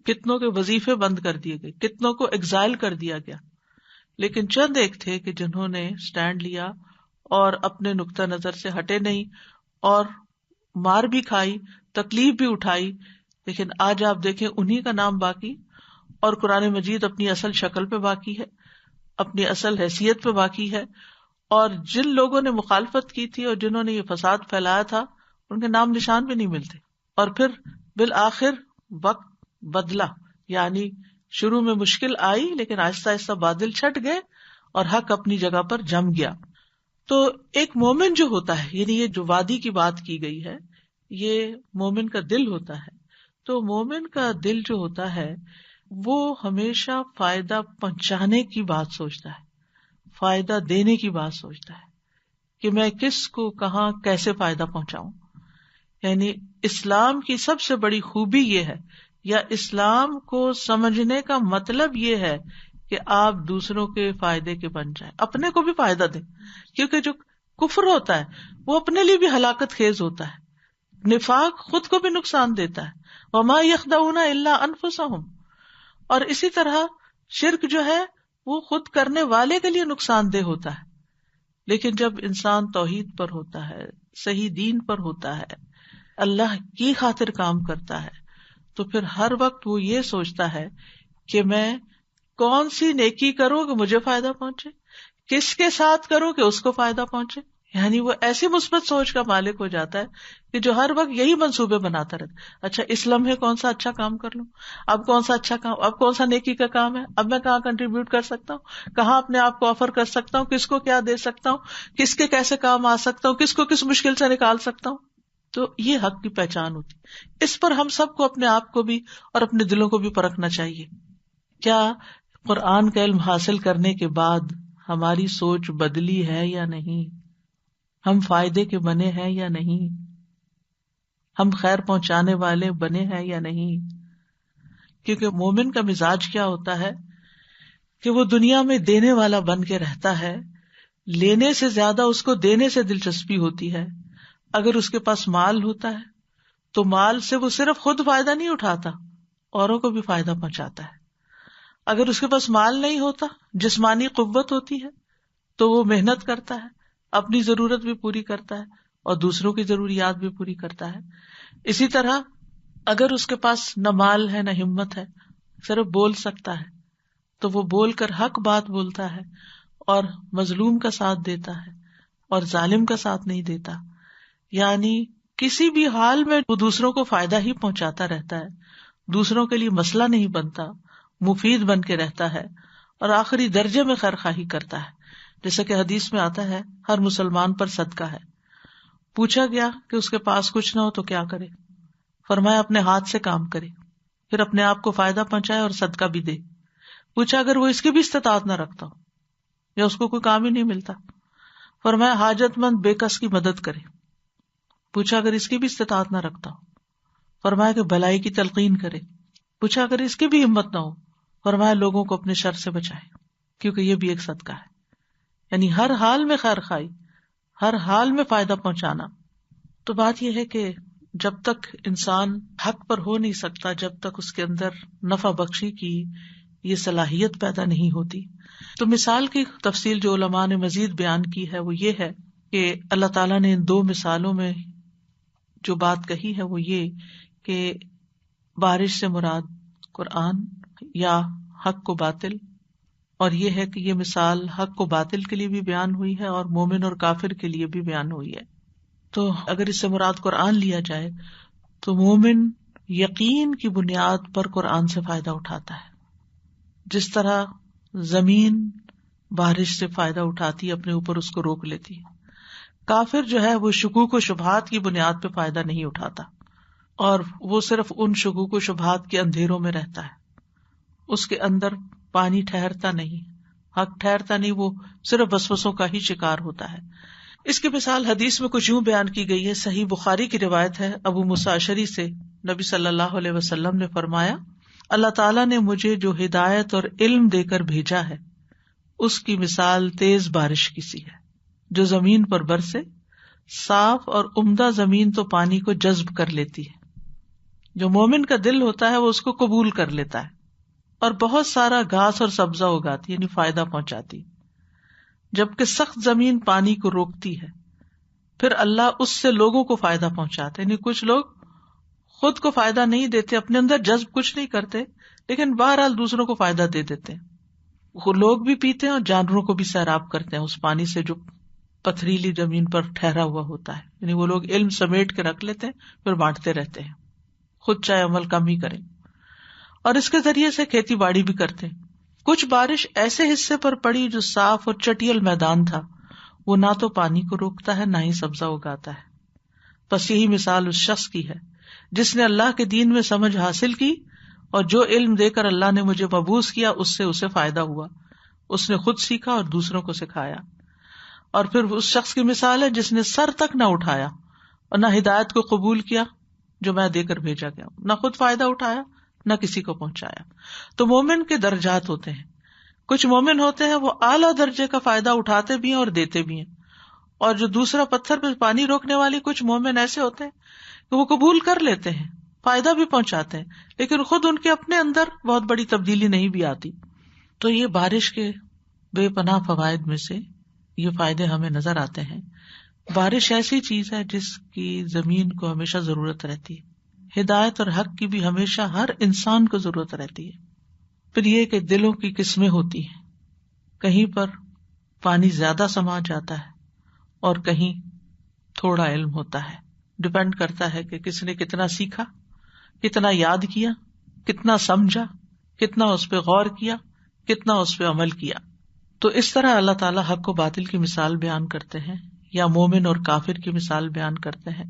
کتنوں کے وظیفے بند کر دیے گئے، کتنوں کو ایگزائل کر دیا گیا، لیکن چند ایک تھے کہ جنہوں نے سٹینڈ لیا اور اپنے نقطہ نظر سے ہٹے نہیں، اور مار بھی کھائی، تکلیف بھی اٹھائی، لیکن آج آپ دیکھیں انہی کا نام باقی، اور قرآن مجید اپنی اصل شکل پہ باقی ہے، اپنی اصل حیثیت پہ باقی ہے، اور جن لوگوں نے مخالفت کی تھی اور جنہوں نے یہ فساد پھیلایا تھا ان کے نام نشان بھی نہیں ملتے۔ اور پھر بالآخر وقت بدلا، یعنی شروع میں مشکل آئی لیکن آہستہ آہستہ بادل چھٹ گئے اور حق اپنی جگہ پر جم گیا۔ تو ایک مومن جو ہوتا ہے، یعنی یہ جو وادی کی بات کی گئی ہے، یہ مومن کا دل ہوتا ہے۔ تو مومن کا دل جو ہوتا ہے وہ ہمیشہ فائدہ پہنچانے کی بات سوچتا ہے، فائدہ دینے کی بات سوچتا ہے کہ میں کس کو کہاں کیسے فائدہ پہنچاؤں۔ یعنی اسلام کی سب سے بڑی خوبی یہ ہے، یا اسلام کو سمجھنے کا مطلب یہ ہے کہ آپ دوسروں کے فائدے کے بن جائیں, اپنے کو بھی فائدہ دیں, کیونکہ جو کفر ہوتا ہے وہ اپنے لیے بھی ہلاکت خیز ہوتا ہے, نفاق خود کو بھی نقصان دیتا ہے. وما یخدعون الا انفسهم. اور اسی طرح شرک جو ہے وہ خود کرنے والے کے لیے نقصان دہ ہوتا ہے. لیکن جب انسان توحید پر ہوتا ہے, صحیح دین پر ہوتا ہے, اللہ کی خاطر کام کرتا ہے, تو پھر ہر وقت وہ یہ سوچتا ہے کہ میں کون سی نیکی کروں کہ مجھے فائدہ پہنچے, کس کے ساتھ کروں کہ اس کو فائدہ پہنچے. یعنی وہ ایسی مثبت سوچ کا مالک ہو جاتا ہے کہ جو ہر وقت یہی منصوبے بناتا رہتا. اچھا اس لمحے کون سا اچھا کام کر لوں, اب کون سا اچھا کام, اب کون سا نیکی کا کام ہے, اب میں کہاں کنٹریبیوٹ کر سکتا ہوں, کہاں اپنے آپ کو آفر کر سکتا ہوں, کس کو کیا دے سکتا ہوں, کس کے کیسے کام آ سکتا ہوں, کس کو کس مشکل سے نکال سکتا ہوں. تو یہ حق کی پہچان ہوتی. اس پر ہم سب کو اپنے آپ کو بھی اور اپنے دلوں کو بھی پرکھنا چاہیے. کیا قرآن کا علم حاصل کرنے کے بعد ہماری سوچ بدلی ہے یا نہیں, ہم فائدے کے بنے ہیں یا نہیں, ہم خیر پہنچانے والے بنے ہیں یا نہیں. کیونکہ مومن کا مزاج کیا ہوتا ہے کہ وہ دنیا میں دینے والا بن کے رہتا ہے, لینے سے زیادہ اس کو دینے سے دلچسپی ہوتی ہے. اگر اس کے پاس مال ہوتا ہے تو مال سے وہ صرف خود فائدہ نہیں اٹھاتا, اوروں کو بھی فائدہ پہنچاتا ہے. اگر اس کے پاس مال نہیں ہوتا, جسمانی قوت ہوتی ہے, تو وہ محنت کرتا ہے, اپنی ضرورت بھی پوری کرتا ہے اور دوسروں کی ضروریات بھی پوری کرتا ہے. اسی طرح اگر اس کے پاس نہ مال ہے نہ ہمت ہے, صرف بول سکتا ہے, تو وہ بول کر حق بات بولتا ہے اور مظلوم کا ساتھ دیتا ہے اور ظالم کا ساتھ نہیں دیتا. یعنی کسی بھی حال میں وہ دوسروں کو فائدہ ہی پہنچاتا رہتا ہے, دوسروں کے لیے مسئلہ نہیں بنتا, مفید بن کے رہتا ہے اور آخری درجے میں خیرخواہی کرتا ہے. جیسا کہ حدیث میں آتا ہے ہر مسلمان پر صدقہ ہے. پوچھا گیا کہ اس کے پاس کچھ نہ ہو تو کیا کرے, فرمایا اپنے ہاتھ سے کام کرے, پھر اپنے آپ کو فائدہ پہنچائے اور صدقہ بھی دے. پوچھا اگر وہ اس کی بھی استطاعت نہ رکھتا ہو یا اس کو کوئی کام ہی نہیں ملتا, فرمایا حاجت مند بے کس کی مدد کرے. پوچھا اگر اس کی بھی استطاعت نہ رکھتا ہو, فرمایا کہ بھلائی کی تلقین کرے. پوچھا اگر اس کی بھی ہمت نہ ہو, فرمایا لوگوں کو اپنے شر سے بچائے, کیونکہ یہ بھی ایک صدقہ ہے. یعنی ہر حال میں خیر خواہی, ہر حال میں فائدہ پہنچانا. تو بات یہ ہے کہ جب تک انسان حق پر ہو نہیں سکتا, جب تک اس کے اندر نفع بخشی کی یہ صلاحیت پیدا نہیں ہوتی. تو مثال کی تفصیل جو علماء نے مزید بیان کی ہے وہ یہ ہے کہ اللہ تعالیٰ نے ان دو مثالوں میں جو بات کہی ہے وہ یہ کہ بارش سے مراد قرآن یا حق کو باطل, اور یہ ہے کہ یہ مثال حق کو باطل کے لیے بھی بیان ہوئی ہے اور مومن اور کافر کے لیے بھی بیان ہوئی ہے. تو اگر اس سے مراد قرآن لیا جائے تو مومن یقین کی بنیاد پر قرآن سے فائدہ اٹھاتا ہے, جس طرح زمین بارش سے فائدہ اٹھاتی, اپنے اوپر اس کو روک لیتی. کافر جو ہے وہ شکوک و شبہات کی بنیاد پہ فائدہ نہیں اٹھاتا, اور وہ صرف ان شکوک و شبہات کے اندھیروں میں رہتا ہے, اس کے اندر پانی ٹھہرتا نہیں, حق ٹھہرتا نہیں, وہ صرف وسوسوں کا ہی شکار ہوتا ہے. اس کی مثال حدیث میں کچھ یوں بیان کی گئی ہے. صحیح بخاری کی روایت ہے ابو موسیٰ اشعری سے, نبی صلی اللہ علیہ وسلم نے فرمایا اللہ تعالیٰ نے مجھے جو ہدایت اور علم دے کر بھیجا ہے اس کی مثال تیز بارش کی سی ہے جو زمین پر برسے. صاف اور عمدہ زمین تو پانی کو جذب کر لیتی ہے, جو مومن کا دل ہوتا ہے وہ اس کو قبول کر لیتا ہے, اور بہت سارا گھاس اور سبزہ اگاتی یعنی فائدہ پہنچاتی. جبکہ سخت زمین پانی کو روکتی ہے, پھر اللہ اس سے لوگوں کو فائدہ پہنچاتا ہے. یعنی کچھ لوگ خود کو فائدہ نہیں دیتے, اپنے اندر جذب کچھ نہیں کرتے, لیکن بہرحال دوسروں کو فائدہ دے دیتے ہیں. وہ لوگ بھی پیتے ہیں اور جانوروں کو بھی سیراب کرتے ہیں اس پانی سے جو پتھریلی زمین پر ٹھہرا ہوا ہوتا ہے. یعنی وہ لوگ علم سمیٹ کے رکھ لیتے ہیں, پھر بانٹتے رہتے ہیں, خود چاہے عمل کم ہی کریں, اور اس کے ذریعے سے کھیتی باڑی بھی کرتے ہیں. کچھ بارش ایسے حصے پر پڑی جو صاف اور چٹیل میدان تھا, وہ نہ تو پانی کو روکتا ہے نہ ہی سبزہ اگاتا ہے. بس یہی مثال اس شخص کی ہے جس نے اللہ کے دین میں سمجھ حاصل کی, اور جو علم دے کر اللہ نے مجھے مبعوث کیا اس سے اسے فائدہ ہوا, اس نے خود سیکھا اور دوسروں کو سکھایا. اور پھر اس شخص کی مثال ہے جس نے سر تک نہ اٹھایا اور نہ ہدایت کو قبول کیا جو میں دے کر بھیجا گیا, نہ خود فائدہ اٹھایا نہ کسی کو پہنچایا. تو مومن کے درجات ہوتے ہیں, کچھ مومن ہوتے ہیں وہ اعلیٰ درجے کا فائدہ اٹھاتے بھی ہیں اور دیتے بھی ہیں، اور جو دوسرا پتھر پہ پانی روکنے والی کچھ مومن ایسے ہوتے ہیں کہ وہ قبول کر لیتے ہیں، فائدہ بھی پہنچاتے ہیں، لیکن خود ان کے اپنے اندر بہت بڑی تبدیلی نہیں بھی آتی. تو یہ بارش کے بے پناہ فوائد میں سے یہ فائدے ہمیں نظر آتے ہیں. بارش ایسی چیز ہے جس کی زمین کو ہمیشہ ضرورت رہتی ہے، ہدایت اور حق کی بھی ہمیشہ ہر انسان کو ضرورت رہتی ہے. پھر یہ کہ دلوں کی قسمیں ہوتی ہیں، کہیں پر پانی زیادہ سما جاتا ہے اور کہیں تھوڑا علم ہوتا ہے. ڈپینڈ کرتا ہے کہ کس نے کتنا سیکھا، کتنا یاد کیا، کتنا سمجھا، کتنا اس پہ غور کیا، کتنا اس پہ عمل کیا. تو اس طرح اللہ تعالیٰ حق و باطل کی مثال بیان کرتے ہیں یا مومن اور کافر کی مثال بیان کرتے ہیں،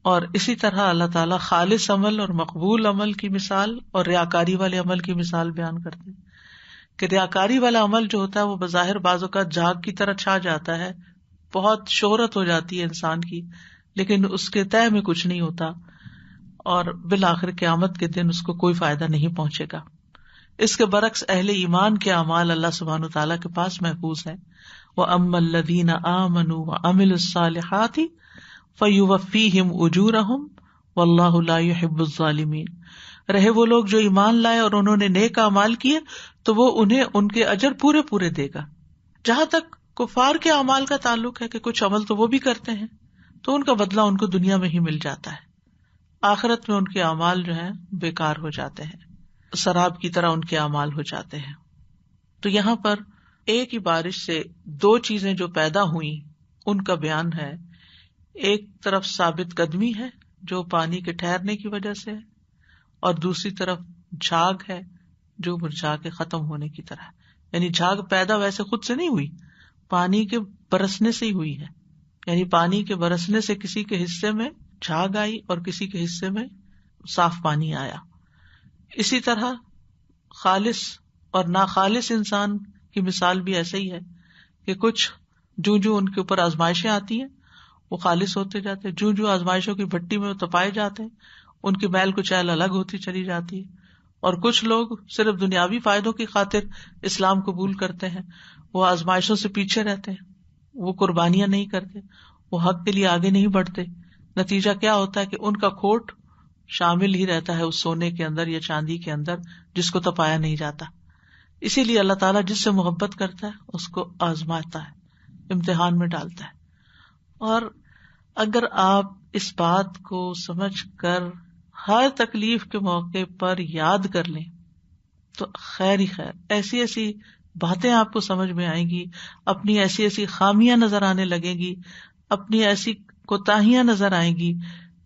اور اسی طرح اللہ تعالیٰ خالص عمل اور مقبول عمل کی مثال اور ریاکاری والے عمل کی مثال بیان کرتے ہیں. کہ ریاکاری والا عمل جو ہوتا ہے وہ بظاہر بعض اوقات جھاگ کی طرح چھا جاتا ہے، بہت شہرت ہو جاتی ہے انسان کی، لیکن اس کے تہ میں کچھ نہیں ہوتا اور بالآخر قیامت کے دن اس کو کوئی فائدہ نہیں پہنچے گا. اس کے برعکس اہل ایمان کے اعمال اللہ سبحانہ وتعالیٰ کے پاس محفوظ ہیں. وَأَمَّا الَّذِينَ آمَنُوا وَعَمِلُوا الصَّالِحَاتِ فَيُوَفِّيهِمْ أُجُورَهُمْ وَاللَّهُ لَا يُحِبُّ الظَّالِمِينَ. رہے وہ لوگ جو ایمان لائے اور انہوں نے نیک اعمال کیے تو وہ انہیں ان کے اجر پورے پورے دے گا. جہاں تک کفار کے اعمال کا تعلق ہے کہ کچھ عمل تو وہ بھی کرتے ہیں تو ان کا بدلہ ان کو دنیا میں ہی مل جاتا ہے، آخرت میں ان کے اعمال جو ہیں بیکار ہو جاتے ہیں، سراب کی طرح ان کے اعمال ہو جاتے ہیں. تو یہاں پر ایک ہی بارش سے دو چیزیں جو پیدا ہوئیں ان کا بیان ہے. ایک طرف ثابت قدمی ہے جو پانی کے ٹھہرنے کی وجہ سے ہے، اور دوسری طرف جھاگ ہے جو مرجھا کے ختم ہونے کی طرح. یعنی جھاگ پیدا ویسے خود سے نہیں ہوئی، پانی کے برسنے سے ہی ہوئی ہے. یعنی پانی کے برسنے سے کسی کے حصے میں جھاگ آئی اور کسی کے حصے میں صاف پانی آیا. اسی طرح خالص اور ناخالص انسان کی مثال بھی ایسے ہی ہے کہ کچھ جو ان کے اوپر آزمائشیں آتی ہیں وہ خالص ہوتے جاتے ہیں، جو آزمائشوں کی بھٹی میں وہ تپائے جاتے ہیں، ان کی میل کچیل الگ ہوتی چلی جاتی ہے. اور کچھ لوگ صرف دنیاوی فائدوں کی خاطر اسلام قبول کرتے ہیں، وہ آزمائشوں سے پیچھے رہتے ہیں، وہ قربانیاں نہیں کرتے، وہ حق کے لیے آگے نہیں بڑھتے. نتیجہ کیا ہوتا ہے کہ ان کا کھوٹ شامل ہی رہتا ہے اس سونے کے اندر یا چاندی کے اندر جس کو تپایا نہیں جاتا. اسی لیے اللہ تعالیٰ جس سے محبت کرتا ہے اس کو آزماتا ہے، امتحان میں ڈالتا ہے. اور اگر آپ اس بات کو سمجھ کر ہر تکلیف کے موقع پر یاد کر لیں تو خیر ہی خیر. ایسی ایسی باتیں آپ کو سمجھ میں آئیں گی، اپنی ایسی ایسی خامیاں نظر آنے لگیں گی، اپنی ایسی کوتاہیاں نظر آئیں گی،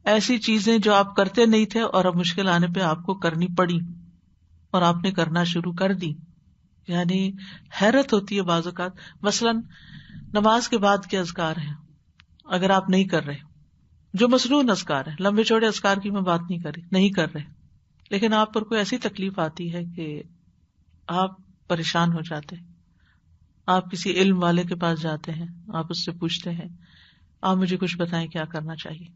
ایسی چیزیں جو آپ کرتے نہیں تھے اور اب مشکل آنے پہ آپ کو کرنی پڑی اور آپ نے کرنا شروع کر دی. یعنی حیرت ہوتی ہے بعض اوقات. مثلاً نماز کے بعد کے اذکار ہیں، اگر آپ نہیں کر رہے، جو مسنون اذکار ہیں، لمبے چوڑے اذکار کی میں بات نہیں کر رہے، لیکن آپ پر کوئی ایسی تکلیف آتی ہے کہ آپ پریشان ہو جاتے ہیں، آپ کسی علم والے کے پاس جاتے ہیں، آپ اس سے پوچھتے ہیں آپ مجھے کچھ بتائیں کیا کرنا چاہیے.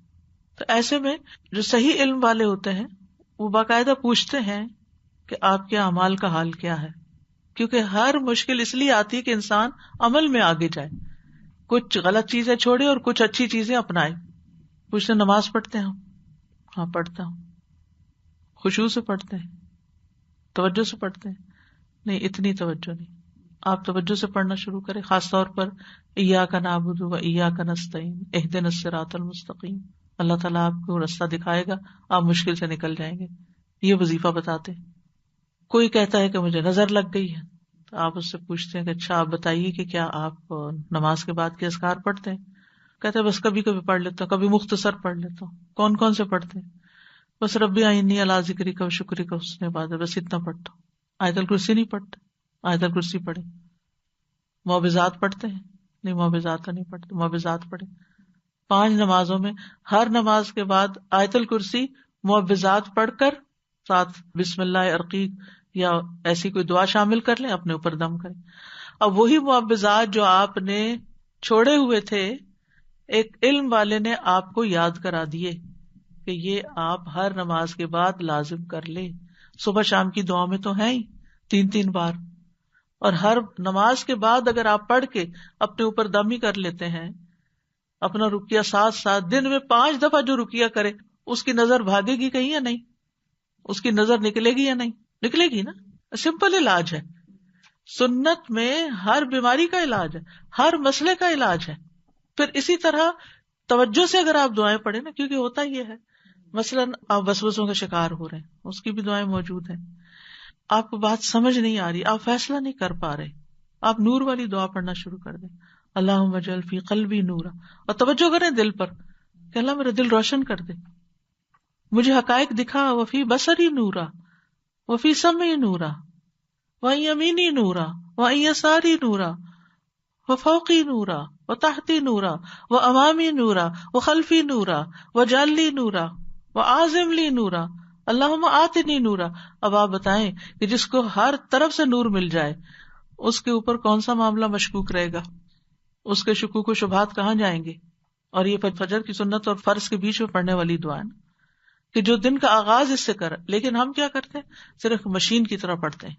تو ایسے میں جو صحیح علم والے ہوتے ہیں وہ باقاعدہ پوچھتے ہیں کہ آپ کے اعمال کا حال کیا ہے، کیونکہ ہر مشکل اس لیے آتی ہے کہ انسان عمل میں آگے جائے، کچھ غلط چیزیں چھوڑے اور کچھ اچھی چیزیں اپنائے. پوچھتے نماز پڑھتے ہیں؟ ہاں پڑھتا ہوں. خشوع سے پڑھتے ہیں؟ توجہ سے پڑھتے ہیں؟ نہیں، اتنی توجہ نہیں. آپ توجہ سے پڑھنا شروع کریں، خاص طور پر ایاک نعبد و ایاک نستعین اہدنا الصراط المستقیم. اللہ تعالیٰ آپ کو راستہ دکھائے گا، آپ مشکل سے نکل جائیں گے. یہ وظیفہ بتاتے ہیں. کوئی کہتا ہے کہ مجھے نظر لگ گئی ہے، تو آپ اس سے پوچھتے ہیں کہ اچھا آپ بتائیے کہ کیا آپ نماز کے بعد کے اذکار پڑھتے ہیں؟ کہتے ہیں بس کبھی کبھی پڑھ لیتا ہوں، کبھی مختصر پڑھ لیتا ہوں. کون کون سے پڑھتے ہیں؟ بس ربی اعیننی علی ذکرک و شکرک و حسن عبادتک، بس اتنا پڑھتا ہوں. آیت الکرسی نہیں پڑھتے؟ آیت الکرسی پڑھے. معوذات پڑھتے ہیں؟ نہیں، معوذات نہیں پڑھتے، معوذات پڑھے. 5 نمازوں میں ہر نماز کے بعد آیت الکرسی معوذات پڑھ کر ساتھ بسم اللہ ارقیق یا ایسی کوئی دعا شامل کر لیں، اپنے اوپر دم کریں. اب وہی معوذات جو آپ نے چھوڑے ہوئے تھے، ایک علم والے نے آپ کو یاد کرا دیے کہ یہ آپ ہر نماز کے بعد لازم کر لیں. صبح شام کی دعا میں تو ہیں ہی 3 بار، اور ہر نماز کے بعد اگر آپ پڑھ کے اپنے اوپر دمی کر لیتے ہیں، اپنا رکیہ ساتھ دن میں 5 دفعہ جو رکیہ کرے، اس کی نظر بھاگے گی کہیں یا نہیں؟ اس کی نظر نکلے گی یا نہیں؟ نکلے گی نا. سمپل علاج ہے. سنت میں ہر بیماری کا علاج ہے، ہر مسئلے کا علاج ہے. پھر اسی طرح توجہ سے اگر آپ دعائیں پڑھیں نا، کیونکہ ہوتا یہ ہے مثلاً آپ وسوسوں کا شکار ہو رہے ہیں، اس کی بھی دعائیں موجود ہیں. آپ کو بات سمجھ نہیں آ رہی، آپ فیصلہ نہیں کر پا رہے، آپ نور والی دعا پڑھنا شروع کر دیں، اللہم اجعل فی قلبی نورا، اور توجہ کریں دل پر کہ اللہ میرا دل روشن کر دے، مجھے حقائق دکھا، وفی بصری نورا وفی سمعی نورا وعن یمینی نورا وعن یساری نورا وفوقی نورا وتحتی نورا وامامی نورا وخلفی نورا وجعل لی نورا وعازم لی نورا اللہم آتنی نورا. اب آپ بتائیں کہ جس کو ہر طرف سے نور مل جائے اس کے اوپر کون سا معاملہ مشکوک رہے گا؟ اس کے شکوک و شبہات کہاں جائیں گے؟ اور یہ فجر کی سنت اور فرض کے بیچ میں پڑھنے والی دعائیں کہ جو دن کا آغاز اس سے کر. لیکن ہم کیا کرتے ہیں؟ صرف مشین کی طرح پڑھتے ہیں،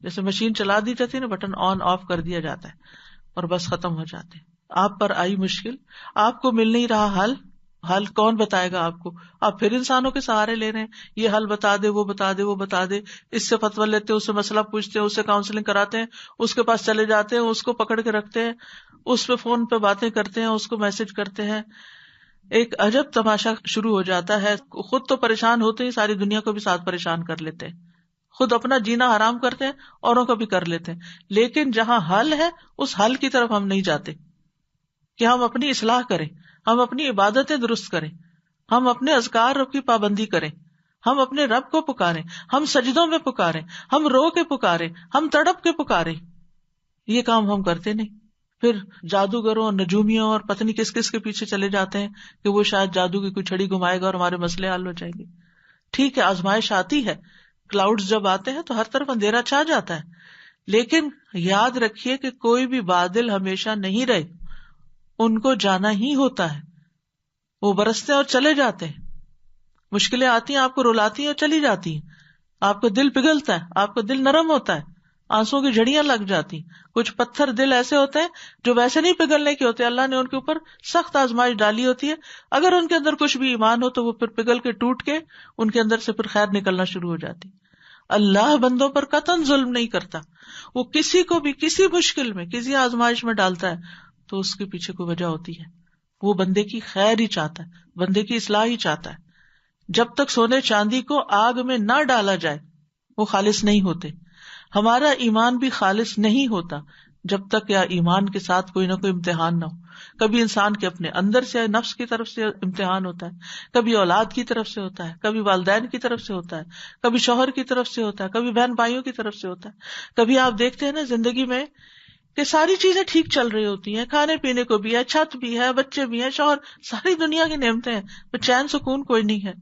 جیسے مشین چلا دی جاتی ہے نا، بٹن آن آف کر دیا جاتا ہے اور بس ختم ہو جاتے ہیں. آپ پر آئی مشکل، آپ کو مل نہیں رہا حل کون بتائے گا آپ کو؟ آپ پھر انسانوں کے سہارے لے رہے ہیں، یہ حل بتا دے، وہ بتا دے، وہ بتا دے، اس سے فتویٰ لیتے ہیں، اس سے مسئلہ پوچھتے ہیں، اس سے کاؤنسلنگ کراتے ہیں، اس کے پاس چلے جاتے ہیں، اس کو پکڑ کے رکھتے ہیں، اس پہ فون پہ باتیں کرتے ہیں، اس کو میسج کرتے ہیں. ایک عجب تماشا شروع ہو جاتا ہے. خود تو پریشان ہوتے ہی ساری دنیا کو بھی ساتھ پریشان کر لیتے ہیں، خود اپنا جینا حرام کرتے ہیں، اوروں کا بھی کر لیتے ہیں. لیکن جہاں حل ہے اس حل کی طرف ہم نہیں جاتے کہ ہم اپنی اصلاح کریں، ہم اپنی عبادتیں درست کریں، ہم اپنے اذکار کی پابندی کریں، ہم اپنے رب کو پکاریں، ہم سجدوں میں پکاریں، ہم رو کے پکاریں، ہم تڑپ کے پکاریں. یہ کام ہم کرتے نہیں. پھر جادوگروں اور نجومیوں اور پتہ نہیں کس کس کے پیچھے چلے جاتے ہیں کہ وہ شاید جادو کی کوئی چھڑی گھمائے گا اور ہمارے مسئلے حل ہو جائیں گے. ٹھیک ہے، آزمائش آتی ہے، کلاؤڈز جب آتے ہیں تو ہر طرف اندھیرا چھا جاتا ہے، لیکن یاد رکھیے کہ کوئی بھی بادل ہمیشہ نہیں رہے، ان کو جانا ہی ہوتا ہے. وہ برستے اور چلے جاتے ہیں، مشکلیں آتی ہیں، آپ کو رلاتی ہیں اور چلی جاتی ہیں، آپ کا دل پگھلتا ہے، آپ کا دل نرم ہوتا ہے، آنسوں کی جھڑیاں لگ جاتی. کچھ پتھر دل ایسے ہوتے ہیں جو ویسے نہیں پگھلنے کے ہوتے، اللہ نے ان کے اوپر سخت آزمائش ڈالی ہوتی ہے. اگر ان کے اندر کچھ بھی ایمان ہو تو وہ پھر پگھل کے ٹوٹ کے ان کے اندر سے پھر خیر نکلنا شروع ہو جاتی. اللہ بندوں پر قطعاً ظلم نہیں کرتا، وہ کسی کو بھی کسی مشکل میں کسی آزمائش میں ڈالتا ہے تو اس کے پیچھے کوئی وجہ ہوتی ہے. وہ بندے کی خیر ہی چاہتا ہے، بندے کی اصلاح ہی چاہتا ہے. جب تک سونے چاندی کو آگ میں نہ ڈالا جائے وہ خالص نہیں ہوتے. ہمارا ایمان بھی خالص نہیں ہوتا جب تک یا ایمان کے ساتھ کوئی نہ کوئی امتحان نہ ہو. کبھی انسان کے اپنے اندر سے نفس کی طرف سے امتحان ہوتا ہے، کبھی اولاد کی طرف سے ہوتا ہے، کبھی والدین کی طرف سے ہوتا ہے، کبھی شوہر کی طرف سے ہوتا ہے، کبھی بہن بھائیوں کی طرف سے ہوتا ہے. کبھی آپ دیکھتے ہیں نا زندگی میں کہ ساری چیزیں ٹھیک چل رہی ہوتی ہیں، کھانے پینے کو بھی ہے، چھت بھی ہے، بچے بھی ہیں، شوہر، ساری دنیا کی نعمتیں ہیں، پر چین سکون کوئی نہیں ہے.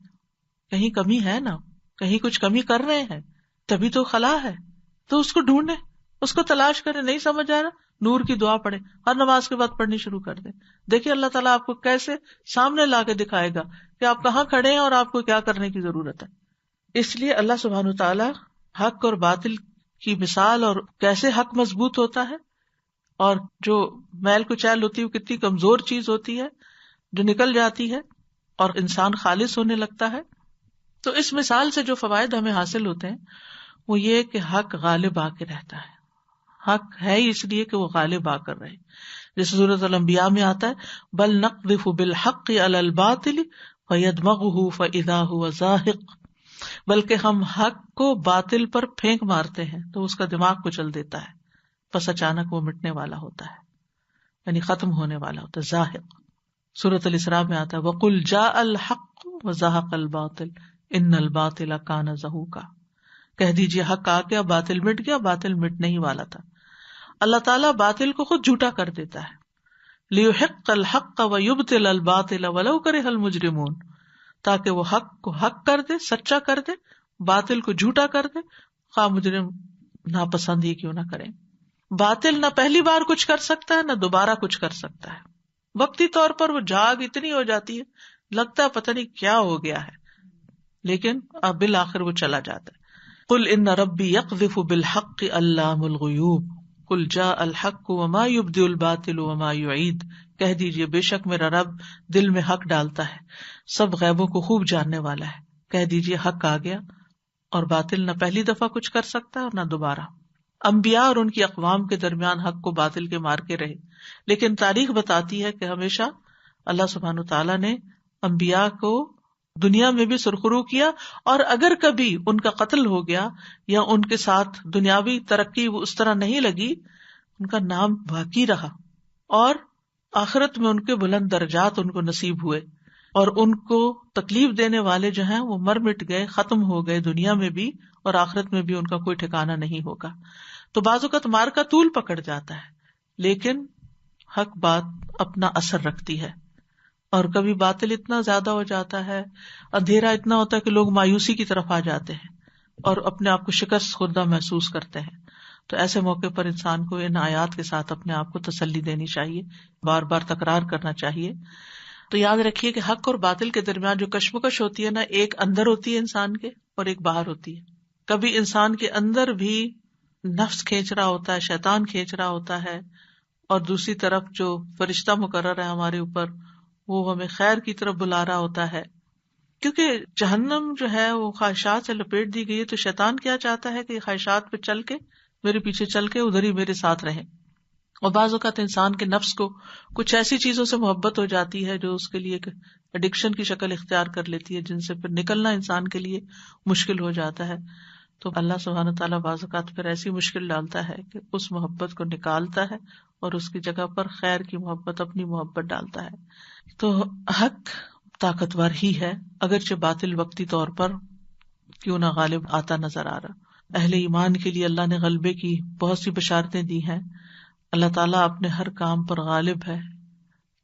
کہیں کمی ہے نا، کہیں کچھ کمی کر رہے ہیں، تبھی تو خلا ہے. تو اس کو ڈھونڈیں، اس کو تلاش کریں. نہیں سمجھ آ رہا، نور کی دعا پڑھیں، ہر نماز کے بعد پڑھنی شروع کر دیں. دیکھیں اللہ تعالیٰ آپ کو کیسے سامنے لا کے دکھائے گا کہ آپ کہاں کھڑے ہیں اور آپ کو کیا کرنے کی ضرورت ہے. اس لیے اللہ سبحانہ وتعالیٰ حق اور باطل کی مثال اور کیسے حق مضبوط ہوتا ہے اور جو میل کچیل ہوتی ہے وہ کتنی کمزور چیز ہوتی ہے جو نکل جاتی ہے اور انسان خالص ہونے لگتا ہے. تو اس مثال سے جو فوائد ہمیں حاصل ہوتے ہیں وہ یہ کہ حق غالب آ کے رہتا ہے. حق ہے اس لیے کہ وہ غالب آ کر رہے. جیسے سورۃ الانبیاء میں آتا ہے بل نقذف بالحق علی الباطل فیدمغہ فاذا هو زاہق، بلکہ ہم حق کو باطل پر پھینک مارتے ہیں تو اس کا دماغ کچل دیتا ہے، پس اچانک وہ مٹنے والا ہوتا ہے، یعنی ختم ہونے والا ہوتا ہے، زاہق. سورۃ الاسراء میں آتا ہے وقل جاء الحق وزہق الباطل ان الباطل کان زہوقا، کہہ دیجیے حق آ گیا، باطل مٹ گیا، باطل مٹنے ہی والا تھا. اللہ تعالیٰ باطل کو خود جھوٹا کر دیتا ہے. لیحق الحق ویبطل الباطل ولو کرہ المجرمون، تاکہ وہ حق کو حق کر دے، سچا کر دے، باطل کو جھوٹا کر دے، خواہ مجرم ناپسند ہی کیوں نہ کریں. باطل نہ پہلی بار کچھ کر سکتا ہے نہ دوبارہ کچھ کر سکتا ہے. وقتی طور پر وہ جھاگ اتنی ہو جاتی ہے لگتا ہے پتہ نہیں کیا ہو گیا ہے، لیکن اب بالآخر وہ چلا جاتا ہے. قل ان ربی یقذف بالحق علام الغیوب، قل جاء الحق وما يبدئ الباطل وما يعيد، کہہ دیجئے بے شک میرا رب دل میں حق ڈالتا ہے، سب غیبوں کو خوب جاننے والا ہے. کہہ دیجئے حق آ گیا اور باطل نہ پہلی دفعہ کچھ کر سکتا ہے اور نہ دوبارہ. انبیاء اور ان کی اقوام کے درمیان حق کو باطل کے مار کے رہے، لیکن تاریخ بتاتی ہے کہ ہمیشہ اللہ سبحانہ تعالیٰ نے انبیاء کو دنیا میں بھی سرخرو کیا، اور اگر کبھی ان کا قتل ہو گیا یا ان کے ساتھ دنیاوی ترقی اس طرح نہیں لگی، ان کا نام باقی رہا اور آخرت میں ان کے بلند درجات ان کو نصیب ہوئے، اور ان کو تکلیف دینے والے جو ہیں وہ مر مٹ گئے، ختم ہو گئے دنیا میں بھی، اور آخرت میں بھی ان کا کوئی ٹھکانہ نہیں ہوگا. تو بعض اوقات مار کا طول پکڑ جاتا ہے، لیکن حق بات اپنا اثر رکھتی ہے. اور کبھی باطل اتنا زیادہ ہو جاتا ہے، اندھیرا اتنا ہوتا ہے کہ لوگ مایوسی کی طرف آ جاتے ہیں اور اپنے آپ کو شکست خوردہ محسوس کرتے ہیں. تو ایسے موقع پر انسان کو ان آیات کے ساتھ اپنے آپ کو تسلی دینی چاہیے، بار بار تکرار کرنا چاہیے. تو یاد رکھیے کہ حق اور باطل کے درمیان جو کشمکش ہوتی ہے نا، ایک اندر ہوتی ہے انسان کے اور ایک باہر ہوتی ہے. کبھی انسان کے اندر بھی نفس کھینچ رہا ہوتا ہے، شیطان کھینچ رہا ہوتا ہے، اور دوسری طرف جو فرشتہ مقرر ہے ہمارے اوپر وہ ہمیں خیر کی طرف بلا رہا ہوتا ہے. کیونکہ جہنم جو ہے وہ خواہشات سے لپیٹ دی گئی ہے، تو شیطان کیا چاہتا ہے کہ خواہشات پہ چل کے میرے پیچھے چل کے ادھر ہی میرے ساتھ رہے. اور بعض اوقات انسان کے نفس کو کچھ ایسی چیزوں سے محبت ہو جاتی ہے جو اس کے لیے ایک ایڈکشن کی شکل اختیار کر لیتی ہے، جن سے پھر نکلنا انسان کے لیے مشکل ہو جاتا ہے. تو اللہ سبحانہ تعالیٰ بعض اوقات پھر ایسی مشکل ڈالتا ہے کہ اس محبت کو نکالتا ہے اور اس کی جگہ پر خیر کی محبت، اپنی محبت ڈالتا ہے. تو حق طاقتور ہی ہے، اگرچہ باطل وقتی طور پر کیوں نہ غالب آتا نظر آ رہا. اہل ایمان کے لیے اللہ نے غلبے کی بہت سی بشارتیں دی ہیں. اللہ تعالیٰ اپنے ہر کام پر غالب ہے.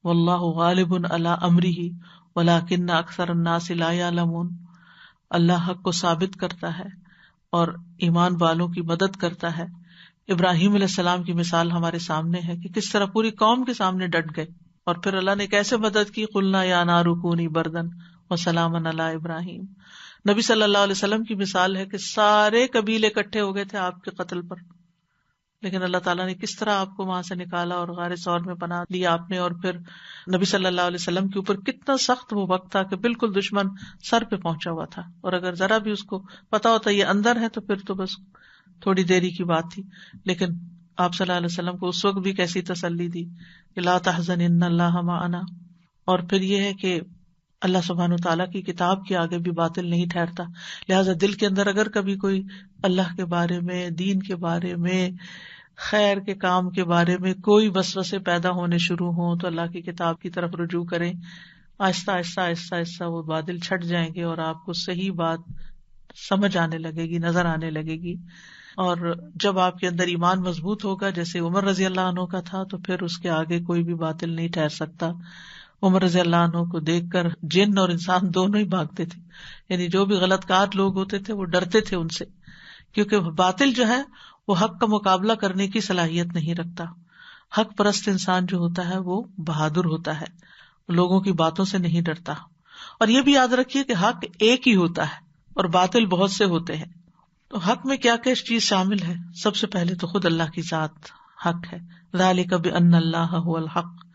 واللہ غالب علی امرہ ولکن اکثر الناس لا یعلمون. اللہ حق کو ثابت کرتا ہے اور ایمان والوں کی مدد کرتا ہے. ابراہیم علیہ السلام کی مثال ہمارے سامنے ہے کہ کس طرح پوری قوم کے سامنے ڈٹ گئے، اور پھر اللہ نے کیسے مدد کی. قلنا یا نار کونی بردن وسلاما علی ابراہیم. نبی صلی اللہ علیہ وسلم کی مثال ہے کہ سارے قبیلے اکٹھے ہو گئے تھے آپ کے قتل پر، لیکن اللہ تعالیٰ نے کس طرح آپ کو وہاں سے نکالا اور غار ثور میں پناہ لیا آپ نے. اور پھر نبی صلی اللہ علیہ وسلم کے اوپر کتنا سخت وہ وقت تھا کہ بالکل دشمن سر پہ پہنچا ہوا تھا، اور اگر ذرا بھی اس کو پتا ہوتا یہ اندر ہے تو پھر تو بس تھوڑی دیری کی بات تھی. لیکن آپ صلی اللہ علیہ وسلم کو اس وقت بھی کیسی تسلی دی کہ لا تحزن ان اللہ معنا. اور پھر یہ ہے کہ اللہ سبحانہ تعالیٰ کی کتاب کے آگے بھی باطل نہیں ٹھہرتا. لہٰذا دل کے اندر اگر کبھی کوئی اللہ کے بارے میں، دین کے بارے میں، خیر کے کام کے بارے میں کوئی وسوسے پیدا ہونے شروع ہوں تو اللہ کی کتاب کی طرف رجوع کریں. آہستہ آہستہ آہستہ آہستہ وہ بادل چھٹ جائیں گے اور آپ کو صحیح بات سمجھ آنے لگے گی، نظر آنے لگے گی. اور جب آپ کے اندر ایمان مضبوط ہوگا جیسے عمر رضی اللہ عنہ کا تھا، تو پھر اس کے آگے کوئی بھی باطل نہیں ٹھہر سکتا. عمر رضی اللہ عنہ کو دیکھ کر جن اور انسان دونوں ہی بھاگتے تھے، یعنی جو بھی غلط کار لوگ ہوتے تھے وہ ڈرتے تھے ان سے، کیونکہ باطل جو ہے وہ حق کا مقابلہ کرنے کی صلاحیت نہیں رکھتا. حق پرست انسان جو ہوتا ہے وہ بہادر ہوتا ہے، لوگوں کی باتوں سے نہیں ڈرتا. اور یہ بھی یاد رکھیے کہ حق ایک ہی ہوتا ہے اور باطل بہت سے ہوتے ہیں. تو حق میں کیا کیا چیز شامل ہے؟ سب سے پہلے تو خود اللہ کی ذات حق ہے. ذالک بأن اللہ هو الحق،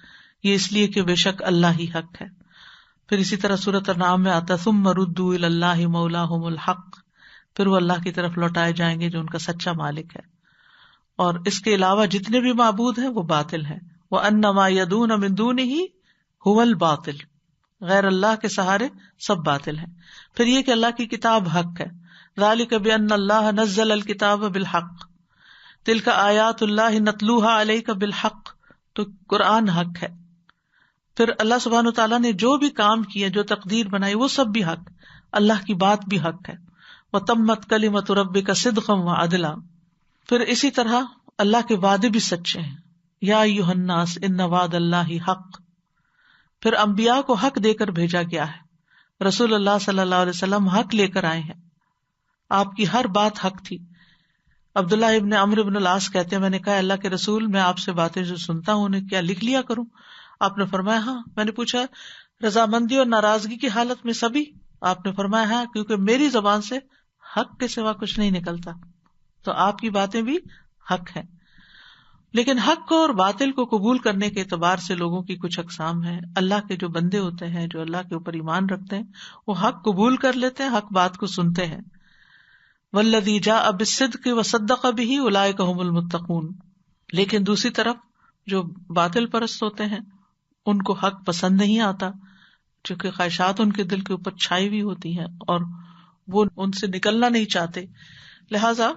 یہ اس لیے کہ بے شک اللہ ہی حق ہے. پھر اسی طرح سورۃ الانعام میں آتا ثم ردوا الی اللہ مولاہم الحق، پھر وہ اللہ کی طرف لوٹائے جائیں گے جو ان کا سچا مالک ہے. اور اس کے علاوہ جتنے بھی معبود ہیں وہ باطل ہیں. وَأَنَّ مَا يَدُونَ مِن دُونِهِ هُوَ الْبَاطِلُ، غیر اللہ کے سہارے سب باطل ہیں. پھر یہ کہ اللہ کی کتاب حق ہے. ذَلِكَ بِأَنَّ اللَّهَ نَزَّلَ الْكِتَابَ بِالْحَقِّ تِلْكَ آیَاتُ اللَّهِ نَتْلُوهَا عَلَيْكَ بِالْحَقِّ، تو قرآن حق ہے. پھر اللہ سبحانہ تعالیٰ نے جو بھی کام کیے، جو تقدیر بنائی، وہ سب بھی حق. اللہ کی بات بھی حق ہے. وَتَمَّتْ كَلِمَةُ رَبِّكَ صِدْقًا وَعَدْلًا. پھر اسی طرح اللہ کے وعدے بھی سچے ہیں. یا ایھا الناس ان وعد اللہ حق. پھر انبیاء کو حق دے کر بھیجا گیا ہے. رسول اللہ صلی اللہ علیہ وسلم حق لے کر آئے ہیں، آپ کی ہر بات حق تھی. عبداللہ ابن عمرو ابن العاص کہتے ہیں میں نے کہا اللہ کے رسول، میں آپ سے باتیں جو سنتا ہوں انہیں کیا لکھ لیا کروں؟ آپ نے فرمایا ہاں. میں نے پوچھا رضامندی اور ناراضگی کی حالت میں سبھی؟ آپ نے فرمایا ہاں، کیونکہ میری زبان سے حق کے سوا کچھ نہیں نکلتا. تو آپ کی باتیں بھی حق ہیں. لیکن حق کو اور باطل کو قبول کرنے کے اعتبار سے لوگوں کی کچھ اقسام ہیں. اللہ کے جو بندے ہوتے ہیں، جو اللہ کے اوپر ایمان رکھتے ہیں، وہ حق قبول کر لیتے ہیں، حق بات کو سنتے ہیں. والذی جاء بالصدق وصدق به اولئک هم المتقون. لیکن دوسری طرف جو باطل پرست ہوتے ہیں ان کو حق پسند نہیں آتا، چونکہ خواہشات ان کے دل کے اوپر چھائی ہوئی ہوتی ہیں اور وہ ان سے نکلنا نہیں چاہتے، لہذا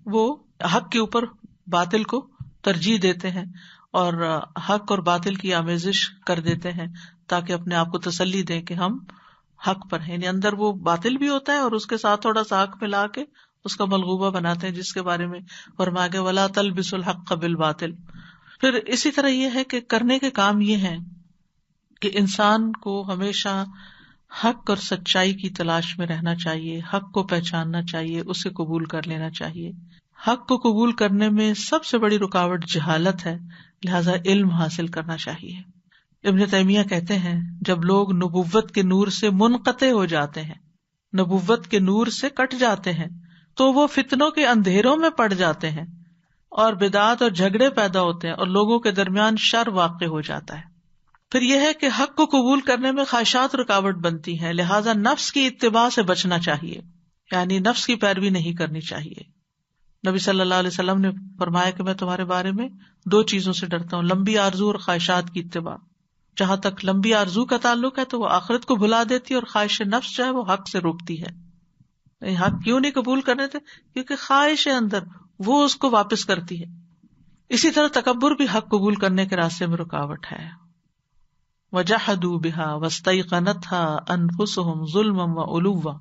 وہ حق کے اوپر باطل کو ترجیح دیتے ہیں اور حق اور باطل کی آمیزش کر دیتے ہیں تاکہ اپنے آپ کو تسلی دیں کہ ہم حق پر ہیں. یعنی اندر وہ باطل بھی ہوتا ہے اور اس کے ساتھ تھوڑا سا حق ملا کے اس کا ملغوبہ بناتے ہیں، جس کے بارے میں فرمایا گیا وَلَا تَلْبِسُوا الْحَقَّ بِالْبَاطِلِ. پھر اسی طرح یہ ہے کہ کرنے کے کام یہ ہیں کہ انسان کو ہمیشہ حق اور سچائی کی تلاش میں رہنا چاہیے، حق کو پہچاننا چاہیے، اسے قبول کر لینا چاہیے. حق کو قبول کرنے میں سب سے بڑی رکاوٹ جہالت ہے، لہذا علم حاصل کرنا چاہیے. ابن تیمیہ کہتے ہیں جب لوگ نبوت کے نور سے منقطع ہو جاتے ہیں، نبوت کے نور سے کٹ جاتے ہیں، تو وہ فتنوں کے اندھیروں میں پڑ جاتے ہیں اور بدعات اور جھگڑے پیدا ہوتے ہیں اور لوگوں کے درمیان شر واقع ہو جاتا ہے. پھر یہ ہے کہ حق کو قبول کرنے میں خواہشات رکاوٹ بنتی ہیں، لہذا نفس کی اتباع سے بچنا چاہیے، یعنی نفس کی پیروی نہیں کرنی چاہیے. نبی صلی اللہ علیہ وسلم نے فرمایا کہ میں تمہارے بارے میں 2 چیزوں سے ڈرتا ہوں، لمبی آرزو اور خواہشات کی اتباع. جہاں تک لمبی آرزو کا تعلق ہے تو وہ آخرت کو بھلا دیتی ہے اور خواہش نفس جو ہے وہ حق سے روکتی ہے. حق کیوں نہیں قبول کرنے تھے؟ کیونکہ خواہش اندر وہ اس کو واپس کرتی ہے. اسی طرح تکبر بھی حق قبول کرنے کے راستے میں رکاوٹ ہے. وَجَحَدُوا بِهَا وَاسْتَيْقَنَتْهَا أَنفُسُهُمْ ظُلْمًا وَعُلُوًّا.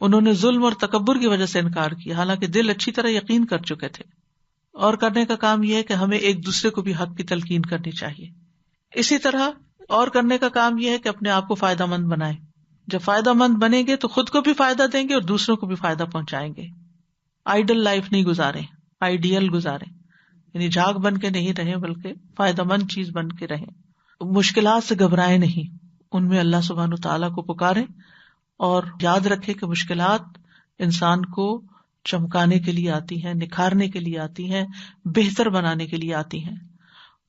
انہوں نے ظلم اور تکبر کی وجہ سے انکار کیا، حالانکہ دل اچھی طرح یقین کر چکے تھے. اور کرنے کا کام یہ ہے کہ ہمیں ایک دوسرے کو بھی حق کی تلقین کرنی چاہیے. اسی طرح اور کرنے کا کام یہ ہے کہ اپنے آپ کو فائدہ مند بنائیں. جب فائدہ مند بنیں گے تو خود کو بھی فائدہ دیں گے اور دوسروں کو بھی فائدہ پہنچائیں گے. آئیڈل لائف نہیں گزاریں، آئیڈیل گزاریں، یعنی جھاگ بن کے نہیں رہیں بلکہ فائدہ مند چیز بن کے رہیں. مشکلات سے گھبرائیں نہیں، ان میں اللہ سبحانہ تعالیٰ کو پکاریں اور یاد رکھے کہ مشکلات انسان کو چمکانے کے لیے آتی ہیں، نکھارنے کے لیے آتی ہیں، بہتر بنانے کے لیے آتی ہیں.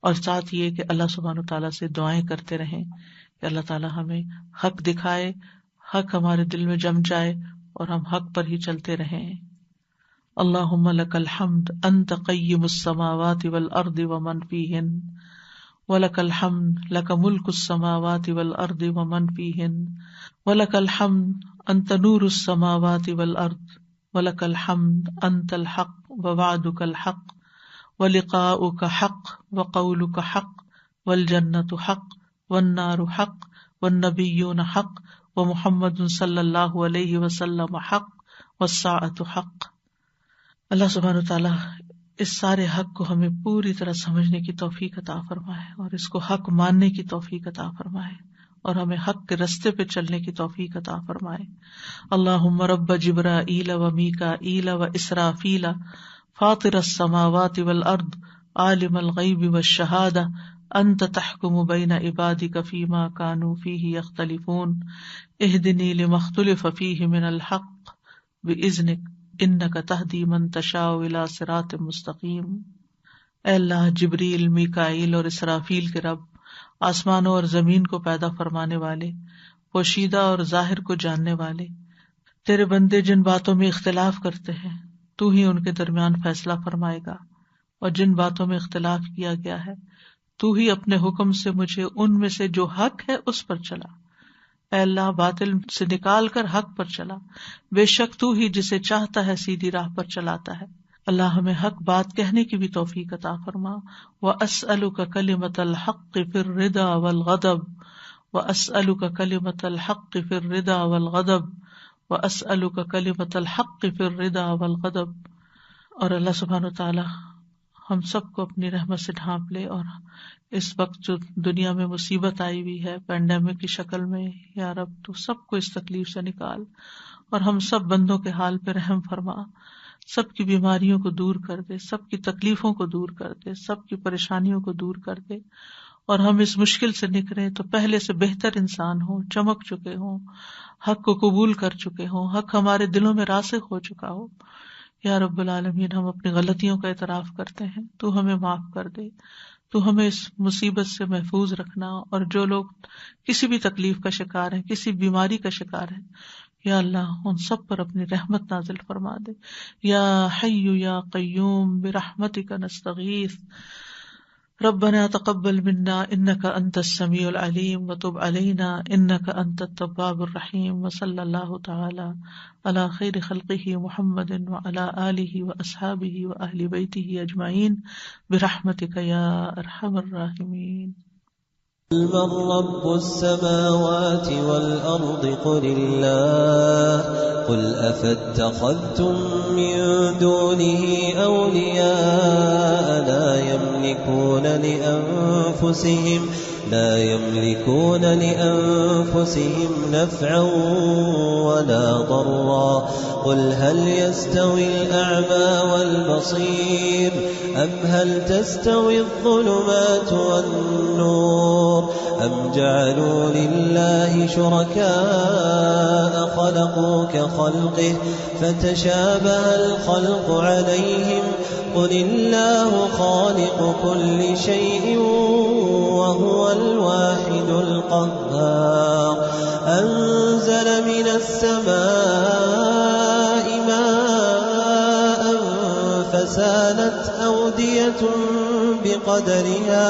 اور ساتھ یہ کہ اللہ سبحانہ تعالیٰ سے دعائیں کرتے رہیں کہ اللہ تعالیٰ ہمیں حق دکھائے، حق ہمارے دل میں جم جائے اور ہم حق پر ہی چلتے رہیں. اللہم لک الحمد انت قیم السماوات والارض ومن فیہن وَلَكَ الْحَمْدُ لَكَ مُلْكُ السَّمَاوَاتِ وَالْأَرْضِ وَمَنْ فِيهِنَّ وَلَكَ الْحَمْدُ أَنْتَ نُورُ السَّمَاوَاتِ وَالْأَرْضِ وَلَكَ الْحَمْدُ أَنْتَ الْحَقُّ وَوَعْدُكَ الْحَقُّ وَلِقَاؤُكَ حَقٌّ وَقَوْلُكَ حَقٌّ وَالْجَنَّةُ حَقٌّ وَالنَّارُ حَقٌّ وَالنَّبِيُّونَ حَقٌّ وَمُحَمَّدٌ صلی اللہ علیہ وسلم حق وَالسَّاعَةُ حق. اللہ سبحانہ وتعالیٰ اس سارے حق کو ہمیں پوری طرح سمجھنے کی توفیق عطا فرمائے اور اس کو حق ماننے کی توفیق عطا فرمائے اور ہمیں حق کے رستے پہ چلنے کی توفیق عطا فرمائے. اللہم رب جبرائیل و میکائیل و اسرافیل فاطر السماوات والارض عالم الغیب والشہادہ انت تحکم بین عبادک فیما کانوا فیہ یختلفون اہدنی لما اختلف فیہ من الحق باذنک انک تہدی من تشاء الی صراط مستقیم. اے اللہ، جبریل، میکائیل اور اسرافیل کے رب، آسمانوں اور زمین کو پیدا فرمانے والے، پوشیدہ اور ظاہر کو جاننے والے، تیرے بندے جن باتوں میں اختلاف کرتے ہیں تو ہی ان کے درمیان فیصلہ فرمائے گا، اور جن باتوں میں اختلاف کیا گیا ہے تو ہی اپنے حکم سے مجھے ان میں سے جو حق ہے اس پر چلا. اے اللہ، باطل سے نکال کر حق پر چلا، بے شک تو ہی جسے چاہتا ہے سیدھی راہ پر چلاتا ہے. اللہ ہمیں حق بات کہنے کی بھی توفیق عطا فرما. وَأَسْأَلُكَ كَلِمَةَ الْحَقِّ فِي الرِّضَا وَالْغَضَبِ وَأَسْأَلُكَ كَلِمَةَ الْحَقِّ فِي الرِّضَا وَالْغَضَبِ وَأَسْأَلُكَ كَلِمَةَ الْحَقِّ فِي الرِّضَا وَالْغَضَبِ. اور اللہ سبحانہ وتعالی ہم سب کو اپنی رحمت سے ڈھانپ لے، اور اس وقت جو دنیا میں مصیبت آئی ہوئی ہے پینڈیمک کی شکل میں، یا رب تو سب کو اس تکلیف سے نکال اور ہم سب بندوں کے حال پہ رحم فرما، سب کی بیماریوں کو دور کر دے، سب کی تکلیفوں کو دور کر دے، سب کی پریشانیوں کو دور کر دے، اور ہم اس مشکل سے نکلیں تو پہلے سے بہتر انسان ہوں، چمک چکے ہوں، حق کو قبول کر چکے ہوں، حق ہمارے دلوں میں راسخ ہو چکا ہو. یا رب العالمین ہم اپنی غلطیوں کا اعتراف کرتے ہیں، تو ہمیں معاف کر دے، تو ہمیں اس مصیبت سے محفوظ رکھنا، اور جو لوگ کسی بھی تکلیف کا شکار ہیں، کسی بیماری کا شکار ہیں، یا اللہ ان سب پر اپنی رحمت نازل فرما دے۔ یا حی یا قیوم برحمتک نستغیث ربنا تقبل منا انك انت السميع العليم وتب علينا انك انت التواب الرحيم وصلى الله تعالى على خير خلقه محمد وعلى آله واصحابه واهل بيته اجمعين برحمتك يا ارحم الراحمين۔ من رب السماوات والأرض قل الله قل أفاتخذتم من دونه أولياء لا يملكون لأنفسهم نفعا ولا ضرا قل هل يستوي الأعمى والبصير أم هل تستوي الظلمات والنور أم جعلوا لله شركاء خلقوا كخلقه فتشابه الخلق عليهم قل الله خالق كل شيء وهو الواحد القهار أنزل من السماء ماء فسالت أودية بقدرها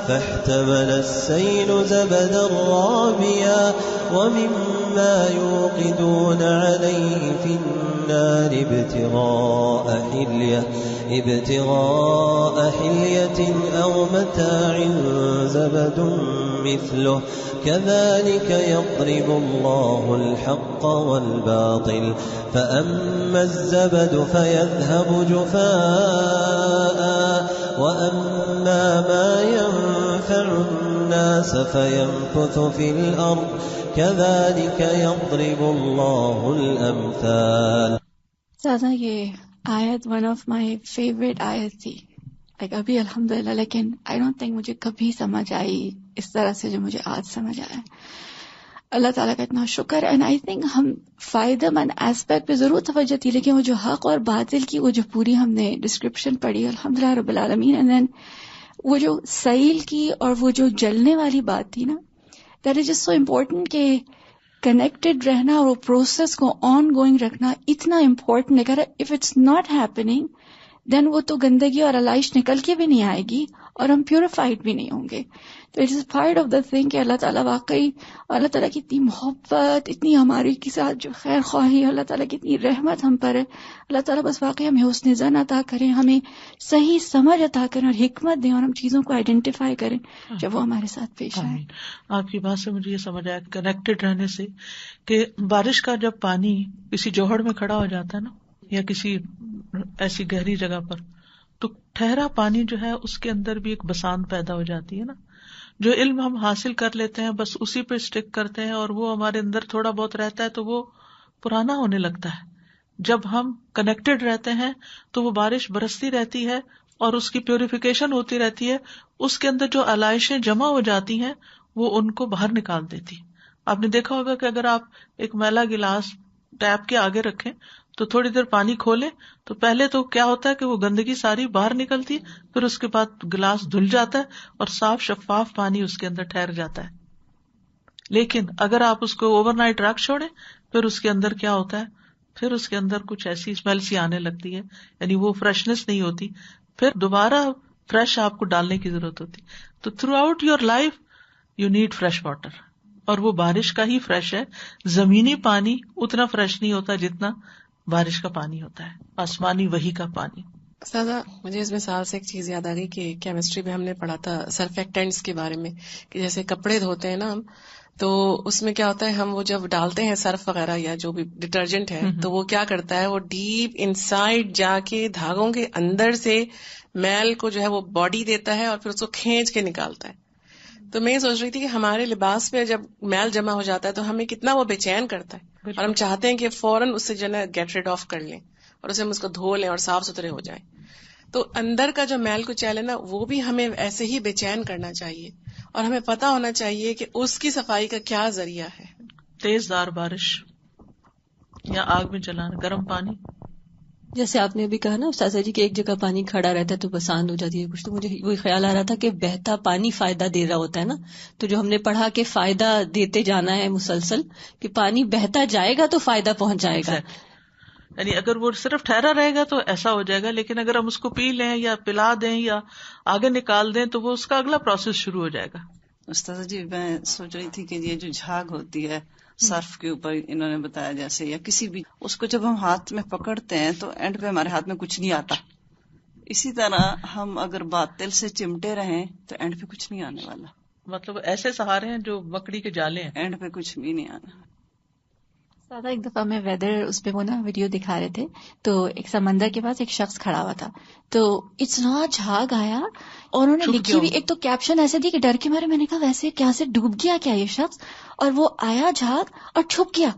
فاحتمل السيل زبدا رابيا ومما يوقدون عليه في النار ابتغاء حلية أو متاع زبد مثله كذلك يضرب الله الحق والباطل فأما الزبد فيذهب جفاء وأما ما ينفع الناس فيمكث في الأرض كذلك يضرب الله الأمثال۔ سادہ یہ آیت ون آف مائی فیوریٹ آیت تھی، ابھی الحمدللہ، لیکن آئی ڈونٹ تھنک مجھے کبھی سمجھ آئی اس طرح سے جو مجھے آج سمجھ آیا۔ اللہ تعالیٰ کا اتنا شکر، اینڈ آئی تھنک ہم فائدہ مند ایسپیکٹ پہ ضرور توجہ تھی، لیکن وہ جو حق اور باطل کی وہ جو پوری ہم نے ڈسکرپشن پڑھی الحمدللہ رب العالمین، اینڈ دین وہ جو سیل کی اور وہ جو جلنے والی بات تھی نا، that is just so important کہ کنیکٹڈ رہنا اور وہ پروسیس کو آن گوئنگ رکھنا اتنا امپورٹنٹ ہے۔ اگر اف اٹس ناٹ ہیپننگ دین وہ تو گندگی اور علائش نکل کے بھی نہیں آئے گی اور ہم پیوریفائڈ بھی نہیں ہوں گے۔ تو it is part of the thing کہ اللہ تعالیٰ واقعی، اللہ تعالیٰ کی اتنی محبت، اتنی ہماری کے ساتھ جو خیر خواہی، اللہ تعالیٰ کی اتنی رحمت ہم پر ہے، اللہ تعالیٰ بس واقعی ہمیں حسن ظن عطا کریں، ہمیں صحیح سمجھ عطا کریں اور حکمت دیں، اور ہم چیزوں کو آئیڈینٹیفائی کریں جب وہ ہمارے ساتھ پیش آئے۔ آپ کی بات سے مجھے یہ سمجھ آیا کنیکٹڈ رہنے سے کہ بارش کا جب پانی کسی جوہڑ میں کھڑا ہو جاتا ہے نا، یا کسی ایسی گہری جگہ پر، تو ٹھہرا پانی جو ہے اس کے اندر بھی ایک بسان پیدا ہو جاتی ہے نا۔ جو علم ہم حاصل کر لیتے ہیں بس اسی پہ اسٹک کرتے ہیں اور وہ ہمارے اندر تھوڑا بہت رہتا ہے تو وہ پرانا ہونے لگتا ہے۔ جب ہم کنیکٹڈ رہتے ہیں تو وہ بارش برستی رہتی ہے اور اس کی پیوریفیکیشن ہوتی رہتی ہے، اس کے اندر جو علائشیں جمع ہو جاتی ہیں وہ ان کو باہر نکال دیتی۔ آپ نے دیکھا ہوگا کہ اگر آپ ایک میلا گلاس ٹیپ کے آگے رکھیں تو تھوڑی دیر پانی کھولیں تو پہلے تو کیا ہوتا ہے کہ وہ گندگی ساری باہر نکلتی ہے، پھر اس کے بعد گلاس دھل جاتا ہے اور صاف شفاف پانی اس کے اندر ٹھہر جاتا ہے۔ لیکن اگر آپ اس کو اوور نائٹ رکھ چھوڑیں پھر اس کے اندر کیا ہوتا ہے، پھر اس کے اندر کچھ ایسی اسمیل سی آنے لگتی ہے، یعنی وہ فریشنس نہیں ہوتی، پھر دوبارہ فریش آپ کو ڈالنے کی ضرورت ہوتی۔ تو through out your life you need fresh water, اور وہ بارش کا ہی فریش ہے۔ زمینی پانی اتنا فریش نہیں ہوتا جتنا بارش کا پانی ہوتا ہے، آسمانی وحی کا پانی۔ سادہ مجھے اس مثال سے ایک چیز یاد آ گئی کہ کیمسٹری میں ہم نے پڑھا تھا سرفیکٹنٹس کے بارے میں، کہ جیسے کپڑے دھوتے ہیں نا ہم، تو اس میں کیا ہوتا ہے، ہم وہ جب ڈالتے ہیں سرف وغیرہ یا جو بھی ڈٹرجنٹ ہے تو وہ کیا کرتا ہے، وہ ڈیپ انسائڈ جا کے دھاگوں کے اندر سے میل کو جو ہے وہ باڈی دیتا ہے اور پھر اس کو کھینچ کے نکالتا ہے۔ تو میں یہ سوچ رہی تھی کہ ہمارے لباس پہ جب میل جمع ہو جاتا ہے تو ہمیں کتنا وہ بے چین کرتا ہے، اور ہم چاہتے ہیں کہ فوراً اس سے جو ہے گیٹ ریڈ آف کر لیں اور اسے ہم اس کو دھو لیں اور صاف ستھرے ہو جائیں۔ تو اندر کا جو میل کچیل ہے نا، وہ بھی ہمیں ایسے ہی بے چین کرنا چاہیے، اور ہمیں پتا ہونا چاہیے کہ اس کی صفائی کا کیا ذریعہ ہے۔ تیز دھار بارش یا آگ میں جلانا، گرم پانی جیسے آپ نے ابھی کہا نا استاذہ جی کہ ایک جگہ پانی کھڑا رہتا ہے تو بساند ہو جاتی ہے کچھ، تو مجھے وہی خیال آ رہا تھا کہ بہتا پانی فائدہ دے رہا ہوتا ہے نا، تو جو ہم نے پڑھا کہ فائدہ دیتے جانا ہے مسلسل، کہ پانی بہتا جائے گا تو فائدہ پہنچ جائے گا. یعنی اگر وہ صرف ٹھہرا رہے گا تو ایسا ہو جائے گا، لیکن اگر ہم اس کو پی لیں یا پلا دیں یا آگے نکال دیں تو وہ اس کا اگلا پروسیس شروع ہو جائے گا. استاذہ جی میں سوچ رہی تھی کہ یہ جو جھاگ ہوتی ہے صرف کے اوپر انہوں نے بتایا جیسے، یا کسی بھی اس کو جب ہم ہاتھ میں پکڑتے ہیں تو اینڈ پہ ہمارے ہاتھ میں کچھ نہیں آتا، اسی طرح ہم اگر باطل سے چمٹے رہیں تو اینڈ پہ کچھ نہیں آنے والا. مطلب ایسے سہارے ہیں جو مکڑی کے جالے ہیں، اینڈ پہ کچھ بھی نہیں آنا. زیادہ ایک دفعہ میں ویدر اس پہ وہ نا ویڈیو دکھا رہے تھے، تو ایک سمندر کے پاس ایک شخص کھڑا ہوا تھا، تو اتنا جھاگ آیا اور انہوں نے لکھی بھی ایک تو کیپشن ایسے تھی کہ ڈر کے مارے میں نے کہا ویسے کیا سے ڈوب گیا کیا یہ شخص، اور وہ آیا جھاگ اور چھپ گیا،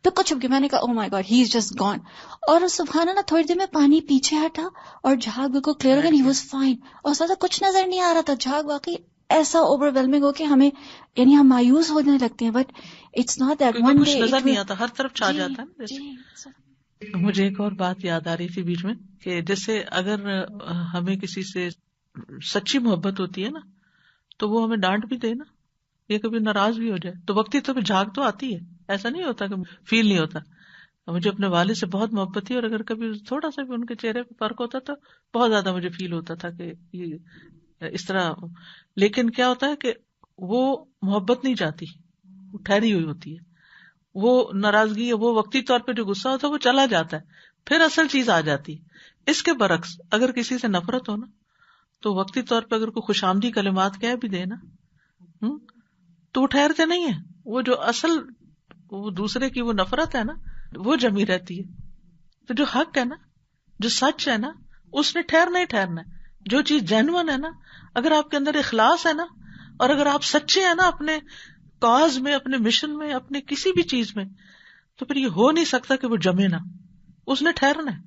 بالکل چھپ گیا. میں نے کہا oh my god he is just gone. اور سبحان اللہ تھوڑی دیر میں پانی پیچھے ہٹا اور جھاگ بالکل کلیئر ہو گیا، ہی واز فائن. اور زیادہ کچھ نظر نہیں آ رہا تھا، جھاگ واقعی ایسا اوور ویلمنگ ہو کہ ہمیں یعنی ہم مایوس ہونے لگتے ہیں، but it's not that one کچھ نظر نہیں آتا، ہر طرف چھا جاتا ہے. مجھے ایک اور بات یاد آ رہی تھی بیچ میں کہ جیسے اگر ہمیں کسی سے سچی محبت ہوتی ہے نا تو وہ ہمیں ڈانٹ بھی دے نا یا کبھی ناراض بھی ہو جائے تو وقتی تو جھاگ تو آتی ہے، ایسا نہیں ہوتا کہ فیل نہیں ہوتا. مجھے اپنے والد سے بہت محبت تھی اور اگر کبھی تھوڑا سا بھی ان کے چہرے پہ فرق ہوتا تو بہت زیادہ مجھے فیل ہوتا تھا کہ یہ اس طرح. لیکن کیا ہوتا ہے کہ وہ محبت نہیں جاتی، وہ ٹھہری ہوئی ہوتی ہے. وہ ناراضگی وہ وقتی طور پہ جو غصہ ہوتا ہے وہ چلا جاتا ہے، پھر اصل چیز آ جاتی. اس کے برعکس اگر کسی سے نفرت ہو نا تو وقتی طور پہ اگر کوئی خوش آمدی کلمات کہہ بھی دے نا تو وہ ٹھہرتے نہیں ہیں. وہ جو اصل وہ دوسرے کی وہ نفرت ہے نا وہ جمی رہتی ہے. تو جو حق ہے نا، جو سچ ہے نا، اس نے ٹھہرنا ہی ٹھہرنا ہے. جو چیز جینوئن ہے نا، اگر آپ کے اندر اخلاص ہے نا اور اگر آپ سچے ہیں نا اپنے کاز میں، اپنے مشن میں، اپنے کسی بھی چیز میں، تو پھر یہ ہو نہیں سکتا کہ وہ جمے نا، اس نے ٹھہرنا ہے.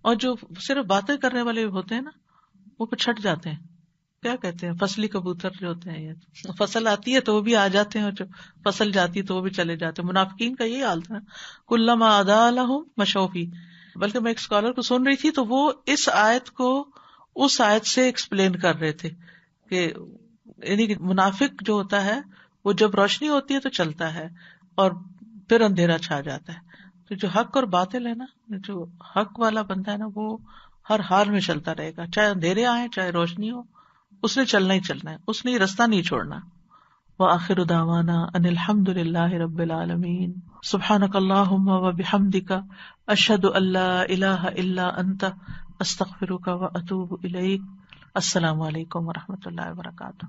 اور جو صرف باتیں کرنے والے ہوتے ہیں نا وہ پھر چھٹ جاتے ہیں. کیا کہتے ہیں فصلی کبوتر جو ہوتے ہیں، یہ فصل آتی ہے تو وہ بھی آ جاتے ہیں اور جو فصل جاتی ہے تو وہ بھی چلے جاتے ہیں. منافقین کا یہی حال تھا، کلما اضاء لهم مشوا فیہ. بلکہ میں ایک اسکالر کو سن رہی تھی تو وہ اس آیت کو اس آیت سے ایکسپلین کر رہے تھے کہ یعنی کہ منافق جو ہوتا ہے وہ جب روشنی ہوتی ہے تو چلتا ہے اور پھر اندھیرا چھا جاتا ہے. تو جو حق اور باطل ہے نا، جو حق والا بندہ ہے نا وہ ہر حال میں چلتا رہے گا، چاہے اندھیرے آئے چاہے روشنی ہو، اس نے چلنا ہی چلنا ہے، اس نے رستہ نہیں چھوڑنا. وآخر دعوانا ان الحمد للہ رب العالمین. سبحانک اللہم وبحمدک اشہد ان لا الہ الا انت استغفرک واتوب الیک. السلام علیکم ورحمۃ اللہ وبرکاتہ.